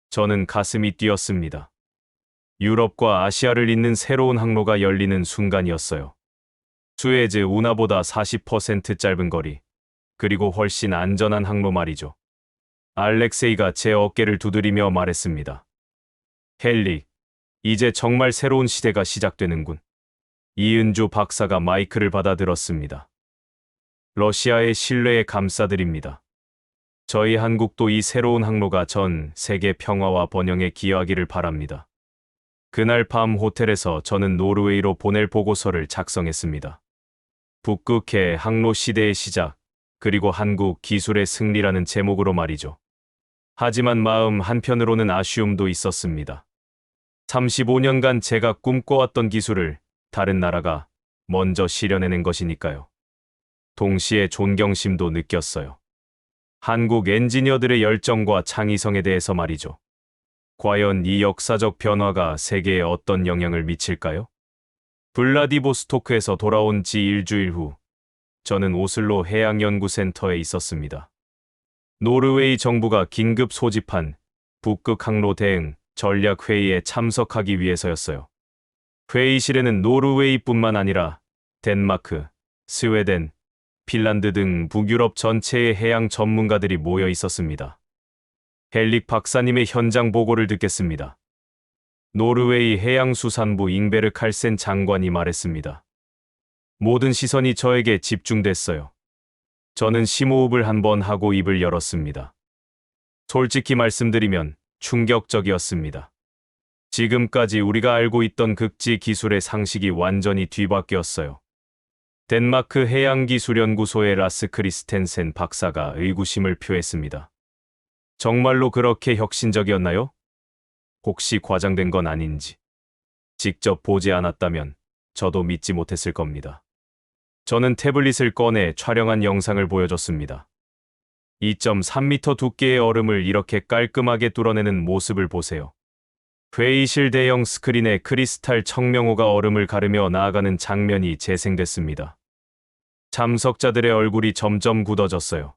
S2: 저는 가슴이 뛰었습니다. 유럽과 아시아를 잇는 새로운 항로가 열리는 순간이었어요. 수에즈 운하보다 40% 짧은 거리, 그리고 훨씬 안전한 항로 말이죠. 알렉세이가 제 어깨를 두드리며 말했습니다. 헬릭, 이제 정말 새로운 시대가 시작되는군. 이은주 박사가 마이크를 받아들었습니다. 러시아의 신뢰에 감사드립니다. 저희 한국도 이 새로운 항로가 전 세계 평화와 번영에 기여하기를 바랍니다. 그날 밤 호텔에서 저는 노르웨이로 보낼 보고서를 작성했습니다. 북극해 항로 시대의 시작, 그리고 한국 기술의 승리라는 제목으로 말이죠. 하지만 마음 한편으로는 아쉬움도 있었습니다. 35년간 제가 꿈꿔왔던 기술을 다른 나라가 먼저 실현해낸 것이니까요. 동시에 존경심도 느꼈어요. 한국 엔지니어들의 열정과 창의성에 대해서 말이죠. 과연 이 역사적 변화가 세계에 어떤 영향을 미칠까요? 블라디보스토크에서 돌아온 지 일주일 후, 저는 오슬로 해양연구센터에 있었습니다. 노르웨이 정부가 긴급 소집한 북극 항로 대응 전략회의에 참석하기 위해서였어요. 회의실에는 노르웨이뿐만 아니라 덴마크, 스웨덴, 핀란드 등 북유럽 전체의 해양 전문가들이 모여 있었습니다. 헬릭 박사님의 현장 보고를 듣겠습니다. 노르웨이 해양수산부 잉베르 칼센 장관이 말했습니다. 모든 시선이 저에게 집중됐어요. 저는 심호흡을 한번 하고 입을 열었습니다. 솔직히 말씀드리면 충격적이었습니다. 지금까지 우리가 알고 있던 극지 기술의 상식이 완전히 뒤바뀌었어요. 덴마크 해양기술연구소의 라스 크리스텐센 박사가 의구심을 표했습니다. 정말로 그렇게 혁신적이었나요? 혹시 과장된 건 아닌지. 직접 보지 않았다면 저도 믿지 못했을 겁니다. 저는 태블릿을 꺼내 촬영한 영상을 보여줬습니다. 2.3m 두께의 얼음을 이렇게 깔끔하게 뚫어내는 모습을 보세요. 회의실 대형 스크린에 크리스탈 청명호가 얼음을 가르며 나아가는 장면이 재생됐습니다. 참석자들의 얼굴이 점점 굳어졌어요.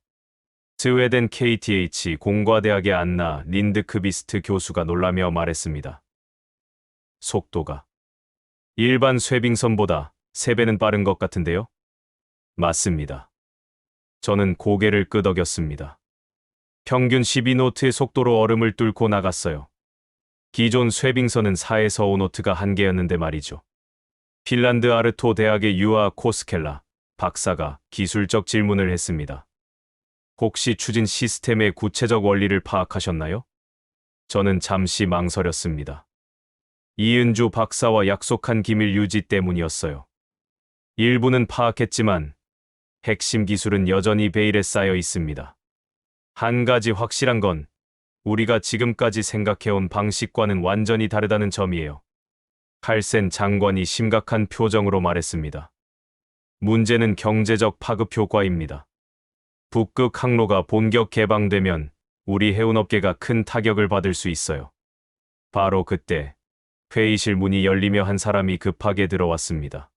S2: 스웨덴 KTH 공과대학의 안나 린드크비스트 교수가 놀라며 말했습니다. 속도가 일반 쇠빙선보다 3배는 빠른 것 같은데요? 맞습니다. 저는 고개를 끄덕였습니다. 평균 12노트의 속도로 얼음을 뚫고 나갔어요. 기존 쇠빙선은 4에서 5노트가 한계였는데 말이죠. 핀란드 아르토 대학의 유아 코스켈라 박사가 기술적 질문을 했습니다. 혹시 추진 시스템의 구체적 원리를 파악하셨나요? 저는 잠시 망설였습니다. 이은주 박사와 약속한 기밀 유지 때문이었어요. 일부는 파악했지만 핵심 기술은 여전히 베일에 쌓여 있습니다. 한 가지 확실한 건 우리가 지금까지 생각해온 방식과는 완전히 다르다는 점이에요. 칼센 장관이 심각한 표정으로 말했습니다. 문제는 경제적 파급 효과입니다. 북극 항로가 본격 개방되면 우리 해운업계가 큰 타격을 받을 수 있어요. 바로 그때 회의실 문이 열리며 한 사람이 급하게 들어왔습니다.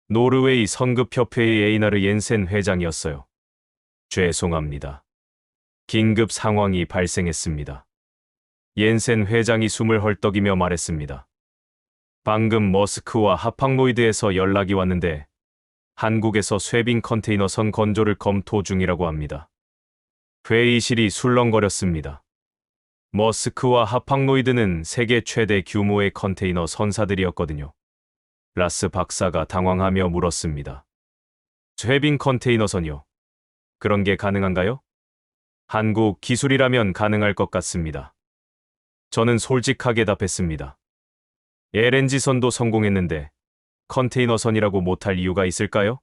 S2: 노르웨이 성급협회의 에이나르 옌센 회장이었어요. 죄송합니다. 긴급 상황이 발생했습니다. 옌센 회장이 숨을 헐떡이며 말했습니다. 방금 머스크와 하팡로이드에서 연락이 왔는데 한국에서 쇠빙 컨테이너선 건조를 검토 중이라고 합니다. 회의실이 술렁거렸습니다. 머스크와 하팡로이드는 세계 최대 규모의 컨테이너 선사들이었거든요. 라스 박사가 당황하며 물었습니다. 쇠빙 컨테이너선이요? 그런 게 가능한가요? 한국 기술이라면 가능할 것 같습니다. 저는 솔직하게 답했습니다. LNG선도 성공했는데 컨테이너선이라고 못할 이유가 있을까요?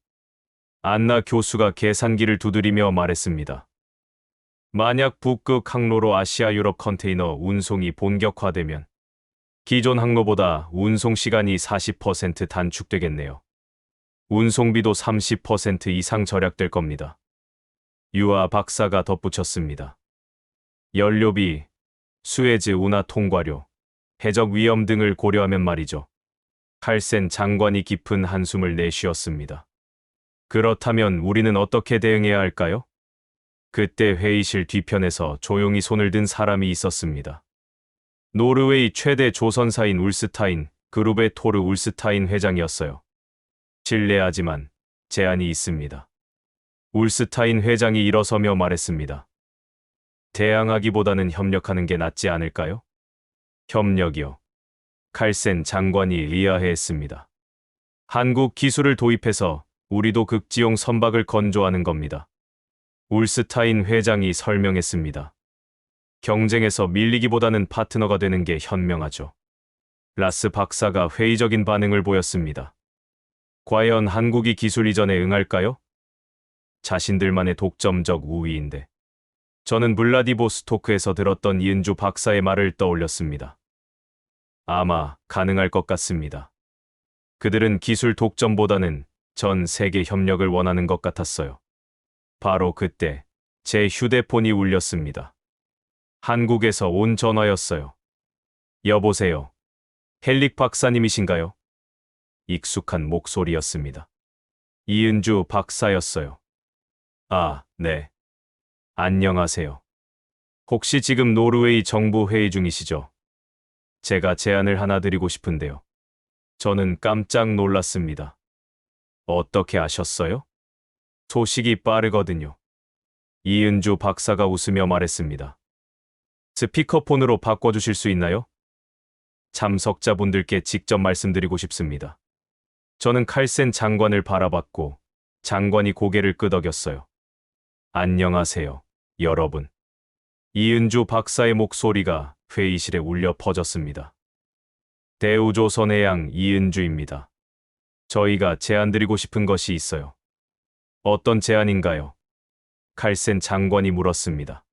S2: 안나 교수가 계산기를 두드리며 말했습니다. 만약 북극 항로로 아시아 유럽 컨테이너 운송이 본격화되면 기존 항로보다 운송 시간이 40% 단축되겠네요. 운송비도 30% 이상 절약될 겁니다. 유아 박사가 덧붙였습니다. 연료비, 수에즈 운하 통과료, 해적 위험 등을 고려하면 말이죠. 칼센 장관이 깊은 한숨을 내쉬었습니다. 그렇다면 우리는 어떻게 대응해야 할까요? 그때 회의실 뒤편에서 조용히 손을 든 사람이 있었습니다. 노르웨이 최대 조선사인 울스타인 그룹의 토르 울스타인 회장이었어요. 실례하지만 제안이 있습니다. 울스타인 회장이 일어서며 말했습니다. 대항하기보다는 협력하는 게 낫지 않을까요? 협력이요. 칼센 장관이 의아해했습니다. 한국 기술을 도입해서 우리도 극지용 선박을 건조하는 겁니다. 울스타인 회장이 설명했습니다. 경쟁에서 밀리기보다는 파트너가 되는 게 현명하죠. 라스 박사가 회의적인 반응을 보였습니다. 과연 한국이 기술 이전에 응할까요? 자신들만의 독점적 우위인데. 저는 블라디보스토크에서 들었던 이은주 박사의 말을 떠올렸습니다. 아마 가능할 것 같습니다. 그들은 기술 독점보다는 전 세계 협력을 원하는 것 같았어요. 바로 그때 제 휴대폰이 울렸습니다. 한국에서 온 전화였어요. 여보세요. 헬릭 박사님이신가요? 익숙한 목소리였습니다. 이은주 박사였어요. 아, 네. 안녕하세요. 혹시 지금 노르웨이 정부 회의 중이시죠? 제가 제안을 하나 드리고 싶은데요. 저는 깜짝 놀랐습니다. 어떻게 아셨어요? 소식이 빠르거든요. 이은주 박사가 웃으며 말했습니다. 스피커폰으로 바꿔주실 수 있나요? 참석자분들께 직접 말씀드리고 싶습니다. 저는 칼센 장관을 바라봤고 장관이 고개를 끄덕였어요. 안녕하세요, 여러분. 이은주 박사의 목소리가 회의실에 울려 퍼졌습니다. 대우조선해양 이은주입니다. 저희가 제안드리고 싶은 것이 있어요. 어떤 제안인가요? 칼센 장관이 물었습니다.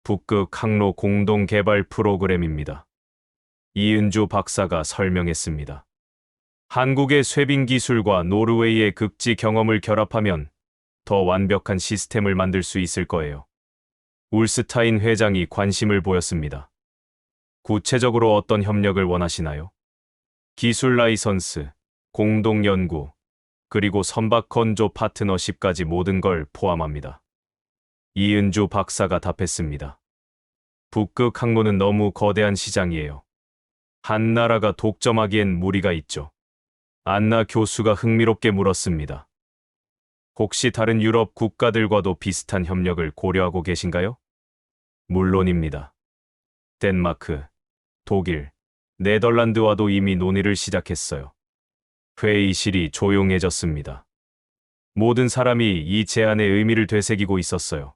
S2: 북극 항로 공동 개발 프로그램입니다. 이은주 박사가 설명했습니다. 한국의 쇄빙 기술과 노르웨이의 극지 경험을 결합하면 더 완벽한 시스템을 만들 수 있을 거예요. 울스타인 회장이 관심을 보였습니다. 구체적으로 어떤 협력을 원하시나요? 기술 라이선스, 공동 연구, 그리고 선박 건조 파트너십까지 모든 걸 포함합니다. 이은주 박사가 답했습니다. 북극 항로는 너무 거대한 시장이에요. 한 나라가 독점하기엔 무리가 있죠. 안나 교수가 흥미롭게 물었습니다. 혹시 다른 유럽 국가들과도 비슷한 협력을 고려하고 계신가요? 물론입니다. 덴마크, 독일, 네덜란드와도 이미 논의를 시작했어요. 회의실이 조용해졌습니다. 모든 사람이 이 제안의 의미를 되새기고 있었어요.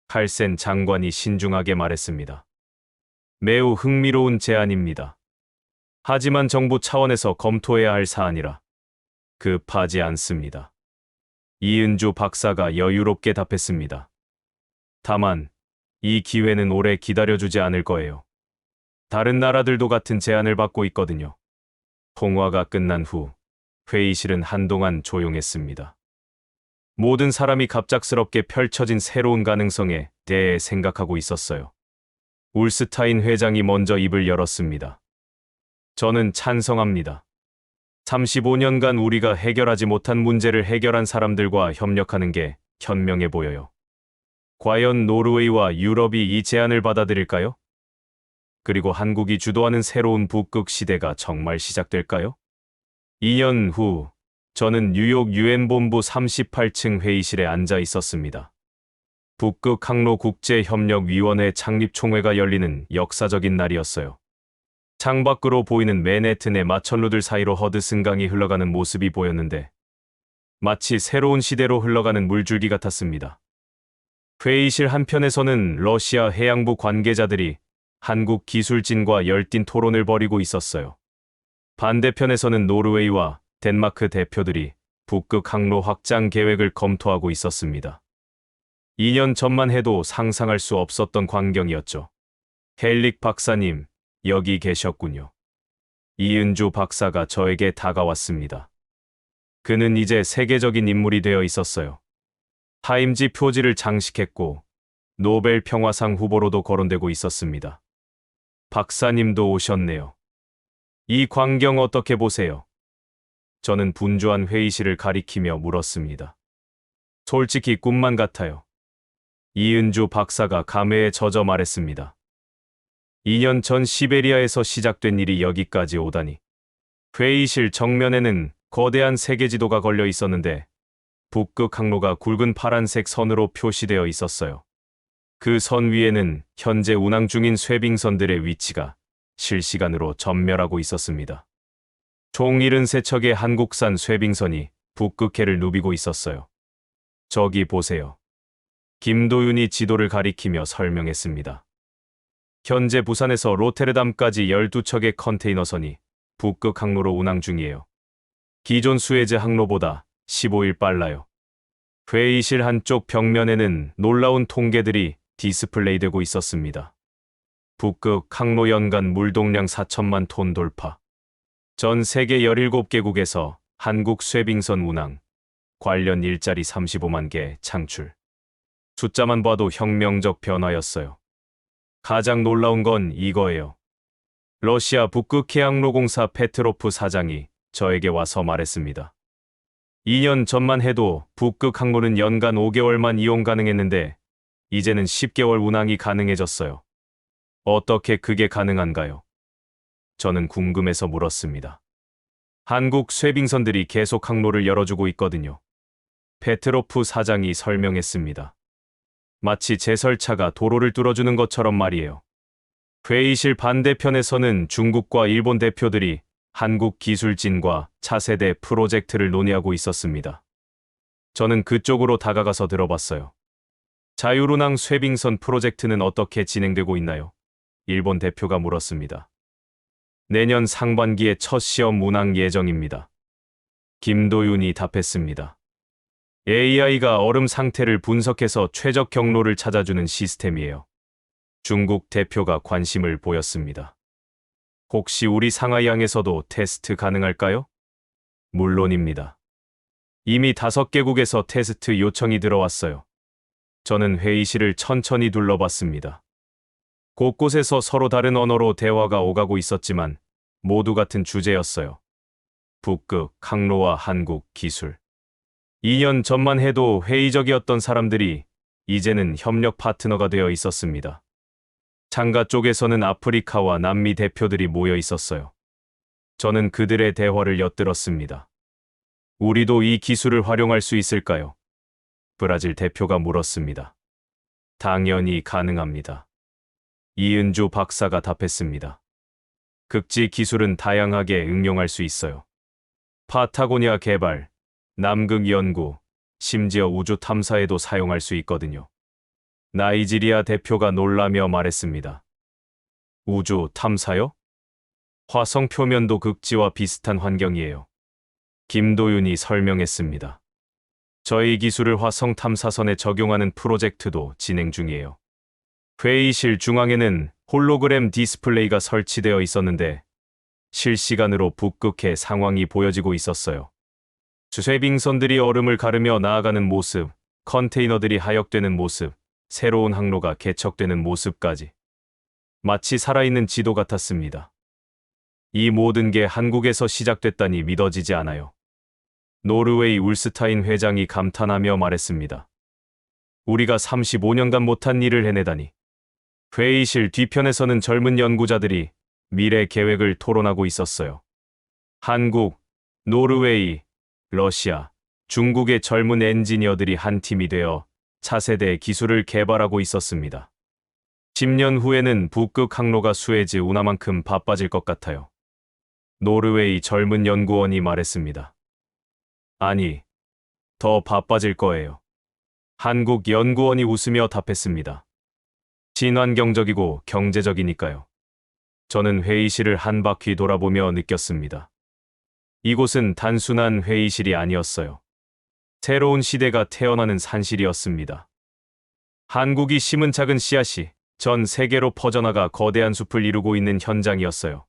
S2: 칼센 장관이 신중하게 말했습니다. 매우 흥미로운 제안입니다. 하지만 정부 차원에서 검토해야 할 사안이라 급하지 않습니다. 이은주 박사가 여유롭게 답했습니다. 다만 이 기회는 오래 기다려주지 않을 거예요. 다른 나라들도 같은 제안을 받고 있거든요. 통화가 끝난 후 회의실은 한동안 조용했습니다. 모든 사람이 갑작스럽게 펼쳐진 새로운 가능성에 대해 생각하고 있었어요. 울스타인 회장이 먼저 입을 열었습니다. 저는 찬성합니다. 35년간 우리가 해결하지 못한 문제를 해결한 사람들과 협력하는 게 현명해 보여요. 과연 노르웨이와 유럽이 이 제안을 받아들일까요? 그리고 한국이 주도하는 새로운 북극 시대가 정말 시작될까요? 2년 후 저는 뉴욕 유엔 본부 38층 회의실에 앉아 있었습니다. 북극 항로 국제협력위원회 창립 총회가 열리는 역사적인 날이었어요. 창밖으로 보이는 맨해튼의 마천루들 사이로 허드슨 강이 흘러가는 모습이 보였는데 마치 새로운 시대로 흘러가는 물줄기 같았습니다. 회의실 한편에서는 러시아 해양부 관계자들이 한국 기술진과 열띤 토론을 벌이고 있었어요. 반대편에서는 노르웨이와 덴마크 대표들이 북극 항로 확장 계획을 검토하고 있었습니다. 2년 전만 해도 상상할 수 없었던 광경이었죠. 헬릭 박사님, 여기 계셨군요. 이은주 박사가 저에게 다가왔습니다. 그는 이제 세계적인 인물이 되어 있었어요. 타임지 표지를 장식했고 노벨 평화상 후보로도 거론되고 있었습니다. 박사님도 오셨네요. 이 광경 어떻게 보세요? 저는 분주한 회의실을 가리키며 물었습니다. 솔직히 꿈만 같아요. 이은주 박사가 감회에 젖어 말했습니다. 2년 전 시베리아에서 시작된 일이 여기까지 오다니. 회의실 정면에는 거대한 세계지도가 걸려 있었는데 북극 항로가 굵은 파란색 선으로 표시되어 있었어요. 그 선 위에는 현재 운항 중인 쇄빙선들의 위치가 실시간으로 전멸하고 있었습니다. 총 73척의 한국산 쇄빙선이 북극해를 누비고 있었어요. 저기 보세요. 김도윤이 지도를 가리키며 설명했습니다. 현재 부산에서 로테르담까지 12척의 컨테이너선이 북극 항로로 운항 중이에요. 기존 수에즈 항로보다 15일 빨라요. 회의실 한쪽 벽면에는 놀라운 통계들이 디스플레이되고 있었습니다. 북극 항로 연간 물동량 4천만 톤 돌파. 전 세계 17개국에서 한국 쇄빙선 운항, 관련 일자리 35만 개 창출. 숫자만 봐도 혁명적 변화였어요. 가장 놀라운 건 이거예요. 러시아 북극해양로공사 페트로프 사장이 저에게 와서 말했습니다. 2년 전만 해도 북극 항로는 연간 5개월만 이용 가능했는데 이제는 10개월 운항이 가능해졌어요. 어떻게 그게 가능한가요? 저는 궁금해서 물었습니다. 한국 쇄빙선들이 계속 항로를 열어주고 있거든요. 페트로프 사장이 설명했습니다. 마치 제설차가 도로를 뚫어주는 것처럼 말이에요. 회의실 반대편에서는 중국과 일본 대표들이 한국 기술진과 차세대 프로젝트를 논의하고 있었습니다. 저는 그쪽으로 다가가서 들어봤어요. 자율운항 쇄빙선 프로젝트는 어떻게 진행되고 있나요? 일본 대표가 물었습니다. 내년 상반기에 첫 시험 운항 예정입니다. 김도윤이 답했습니다. AI가 얼음 상태를 분석해서 최적 경로를 찾아주는 시스템이에요. 중국 대표가 관심을 보였습니다. 혹시 우리 상하이항에서도 테스트 가능할까요? 물론입니다. 이미 5개국에서 테스트 요청이 들어왔어요. 저는 회의실을 천천히 둘러봤습니다. 곳곳에서 서로 다른 언어로 대화가 오가고 있었지만 모두 같은 주제였어요. 북극, 항로와 한국, 기술. 2년 전만 해도 회의적이었던 사람들이 이제는 협력 파트너가 되어 있었습니다. 창가 쪽에서는 아프리카와 남미 대표들이 모여 있었어요. 저는 그들의 대화를 엿들었습니다. 우리도 이 기술을 활용할 수 있을까요? 브라질 대표가 물었습니다. 당연히 가능합니다. 이은주 박사가 답했습니다. 극지 기술은 다양하게 응용할 수 있어요. 파타고니아 개발, 남극 연구, 심지어 우주 탐사에도 사용할 수 있거든요. 나이지리아 대표가 놀라며 말했습니다. 우주 탐사요? 화성 표면도 극지와 비슷한 환경이에요. 김도윤이 설명했습니다. 저희 기술을 화성 탐사선에 적용하는 프로젝트도 진행 중이에요. 회의실 중앙에는 홀로그램 디스플레이가 설치되어 있었는데 실시간으로 북극해 상황이 보여지고 있었어요. 주쇠빙선들이 얼음을 가르며 나아가는 모습, 컨테이너들이 하역되는 모습, 새로운 항로가 개척되는 모습까지. 마치 살아있는 지도 같았습니다. 이 모든 게 한국에서 시작됐다니 믿어지지 않아요. 노르웨이 울스타인 회장이 감탄하며 말했습니다. 우리가 35년간 못한 일을 해내다니. 회의실 뒤편에서는 젊은 연구자들이 미래 계획을 토론하고 있었어요. 한국, 노르웨이, 러시아, 중국의 젊은 엔지니어들이 한 팀이 되어 차세대 기술을 개발하고 있었습니다. 10년 후에는 북극 항로가 수에즈 운하만큼 바빠질 것 같아요. 노르웨이 젊은 연구원이 말했습니다. 아니, 더 바빠질 거예요. 한국 연구원이 웃으며 답했습니다. 친환경적이고 경제적이니까요. 저는 회의실을 한 바퀴 돌아보며 느꼈습니다. 이곳은 단순한 회의실이 아니었어요. 새로운 시대가 태어나는 산실이었습니다. 한국이 심은 작은 씨앗이 전 세계로 퍼져나가 거대한 숲을 이루고 있는 현장이었어요.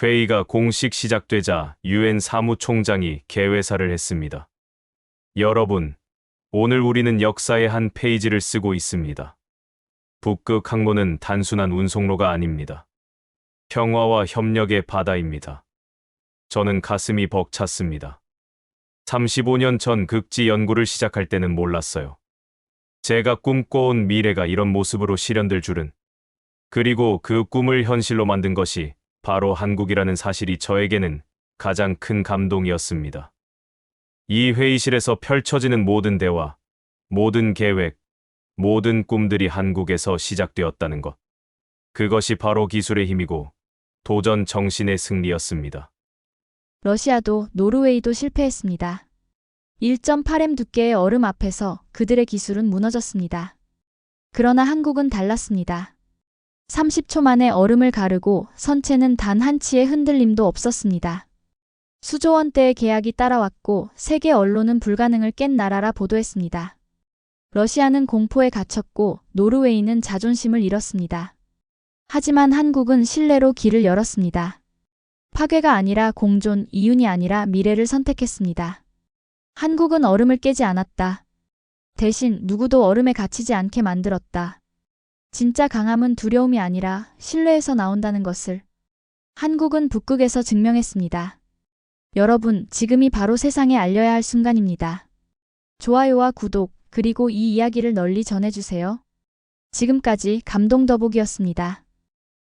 S2: 회의가 공식 시작되자 유엔 사무총장이 개회사를 했습니다. 여러분, 오늘 우리는 역사의 한 페이지를 쓰고 있습니다. 북극 항로는 단순한 운송로가 아닙니다. 평화와 협력의 바다입니다. 저는 가슴이 벅찼습니다. 35년 전 극지 연구를 시작할 때는 몰랐어요. 제가 꿈꿔온 미래가 이런 모습으로 실현될 줄은. 그리고 그 꿈을 현실로 만든 것이 바로 한국이라는 사실이 저에게는 가장 큰 감동이었습니다. 이 회의실에서 펼쳐지는 모든 대화, 모든 계획, 모든 꿈들이 한국에서 시작되었다는 것. 그것이 바로 기술의 힘이고 도전 정신의 승리였습니다.
S1: 러시아도 노르웨이도 실패했습니다. 1.8m 두께의 얼음 앞에서 그들의 기술은 무너졌습니다. 그러나 한국은 달랐습니다. 30초 만에 얼음을 가르고 선체는 단 한 치의 흔들림도 없었습니다. 수조 원대의 계약이 따라왔고 세계 언론은 불가능을 깬 나라라 보도했습니다. 러시아는 공포에 갇혔고 노르웨이는 자존심을 잃었습니다. 하지만 한국은 신뢰로 길을 열었습니다. 파괴가 아니라 공존, 이윤이 아니라 미래를 선택했습니다. 한국은 얼음을 깨지 않았다. 대신 누구도 얼음에 갇히지 않게 만들었다. 진짜 강함은 두려움이 아니라 신뢰에서 나온다는 것을 한국은 북극에서 증명했습니다. 여러분, 지금이 바로 세상에 알려야 할 순간입니다. 좋아요와 구독, 그리고 이 이야기를 널리 전해주세요. 지금까지 감동 더보기였습니다.